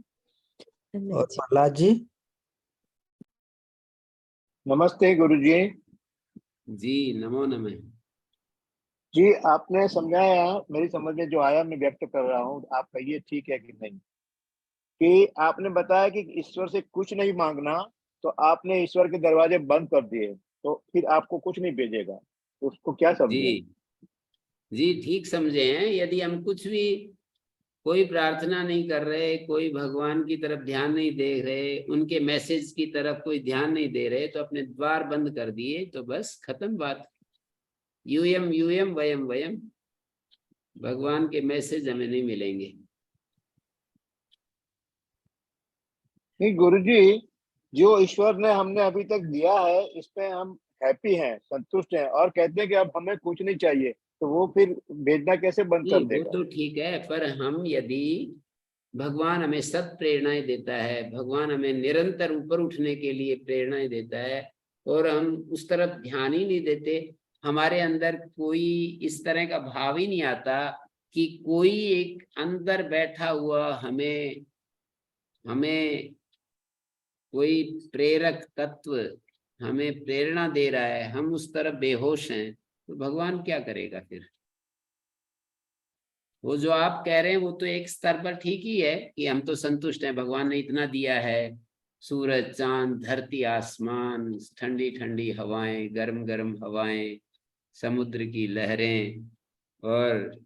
नहीं और जी। प्रहलाद जी। नमस्ते गुरुजी। जी नमो नमः। जी आपने समझाया, मेरी समझ में जो आया मैं व्यक्त कर रहा हूँ, आप कहिए ठीक है कि नहीं। कि आपने बताया कि ईश्वर से कुछ नहीं मांगना, तो आपने ईश्वर के दरवाजे बंद कर दिए, तो फिर आपको कुछ नहीं भेजेगा, तो उसको क्या समझे? जी जी ठीक समझे हैं। यदि हम कुछ भी कोई प्रार्थना नहीं कर रहे, कोई भगवान की तरफ ध्यान नहीं दे रहे, उनके मैसेज की तरफ कोई ध्यान नहीं दे रहे, तो अपने द्वार बंद कर दिए तो बस खत्म बात। यूयम यूयम वयम वयम, भगवान के मैसेज हमें नहीं मिलेंगे। नहीं गुरुजी, जो ईश्वर ने हमने अभी तक दिया है इस पे हम हैप्पी हैं, संतुष्ट हैं, और कहते हैं कि अब हमें कुछ नहीं चाहिए, तो वो फिर भेजना कैसे बंद कर नहीं वो देगा? तो ठीक है, पर हम यदि भगवान हमें सत प्रेरणाएं देता है, भगवान हमें निरंतर ऊपर उठने के लिए प्रेरणाएं देता है, और हम उस तरफ ध्यान ही नहीं देते, हमारे अंदर कोई इस तरह का भाव ही नहीं आता कि कोई एक अंदर बैठा हुआ हमें हमें कोई प्रेरक तत्व हमें प्रेरणा दे रहा है, हम उस तरफ बेहोश हैं, तो भगवान क्या करेगा फिर। वो जो आप कह रहे हैं वो तो एक स्तर पर ठीक ही है कि हम तो संतुष्ट हैं, भगवान ने इतना दिया है, सूरज चांद धरती आसमान, ठंडी ठंडी हवाएं, गर्म गर्म हवाएं, समुद्र की लहरें, और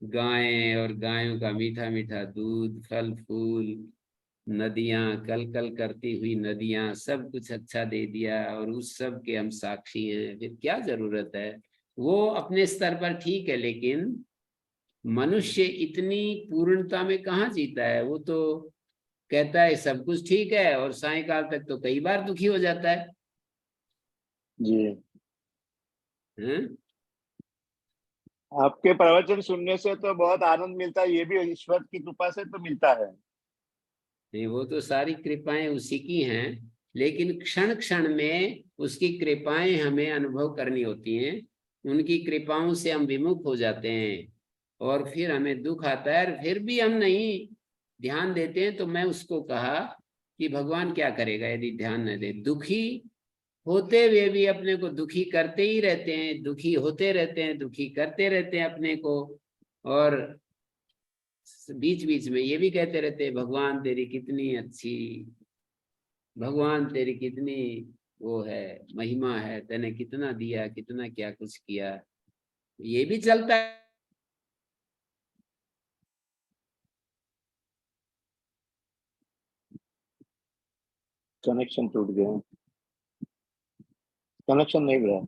गायें और गायों का मीठा मीठा दूध, फल फूल, नदियां, कल कल करती हुई नदियां, सब कुछ अच्छा दे दिया, और उस सब के हम साक्षी हैं, फिर क्या जरूरत है। वो अपने स्तर पर ठीक है, लेकिन मनुष्य इतनी पूर्णता में कहाँ जीता है। वो तो कहता है सब कुछ ठीक है, और सायंकाल तक तो कई बार दुखी हो जाता है। जी, हैं? आपके प्रवचन सुनने से तो बहुत आनंद मिलता है, ये भी ईश्वर की कृपा से तो मिलता है। नहीं वो तो सारी कृपाएं उसी की हैं, लेकिन क्षण क्षण में उसकी कृपाएं हमें अनुभव करनी होती हैं। उनकी कृपाओं से हम विमुख हो जाते हैं, और फिर हमें दुख आता है, और फिर भी हम नहीं ध्यान देते हैं। तो मैं उसको कहा कि भगवान क्या करेगा यदि ध्यान न दे। दुखी होते हुए भी अपने को दुखी करते ही रहते हैं, दुखी होते रहते हैं, दुखी करते रहते हैं अपने को, और बीच बीच में ये भी कहते रहते हैं भगवान तेरी कितनी अच्छी, भगवान तेरी कितनी वो है, महिमा है, तूने कितना दिया, कितना क्या कुछ किया, ये भी चलता है। कनेक्शन टूट गया, कनेक्शन नहीं रहा।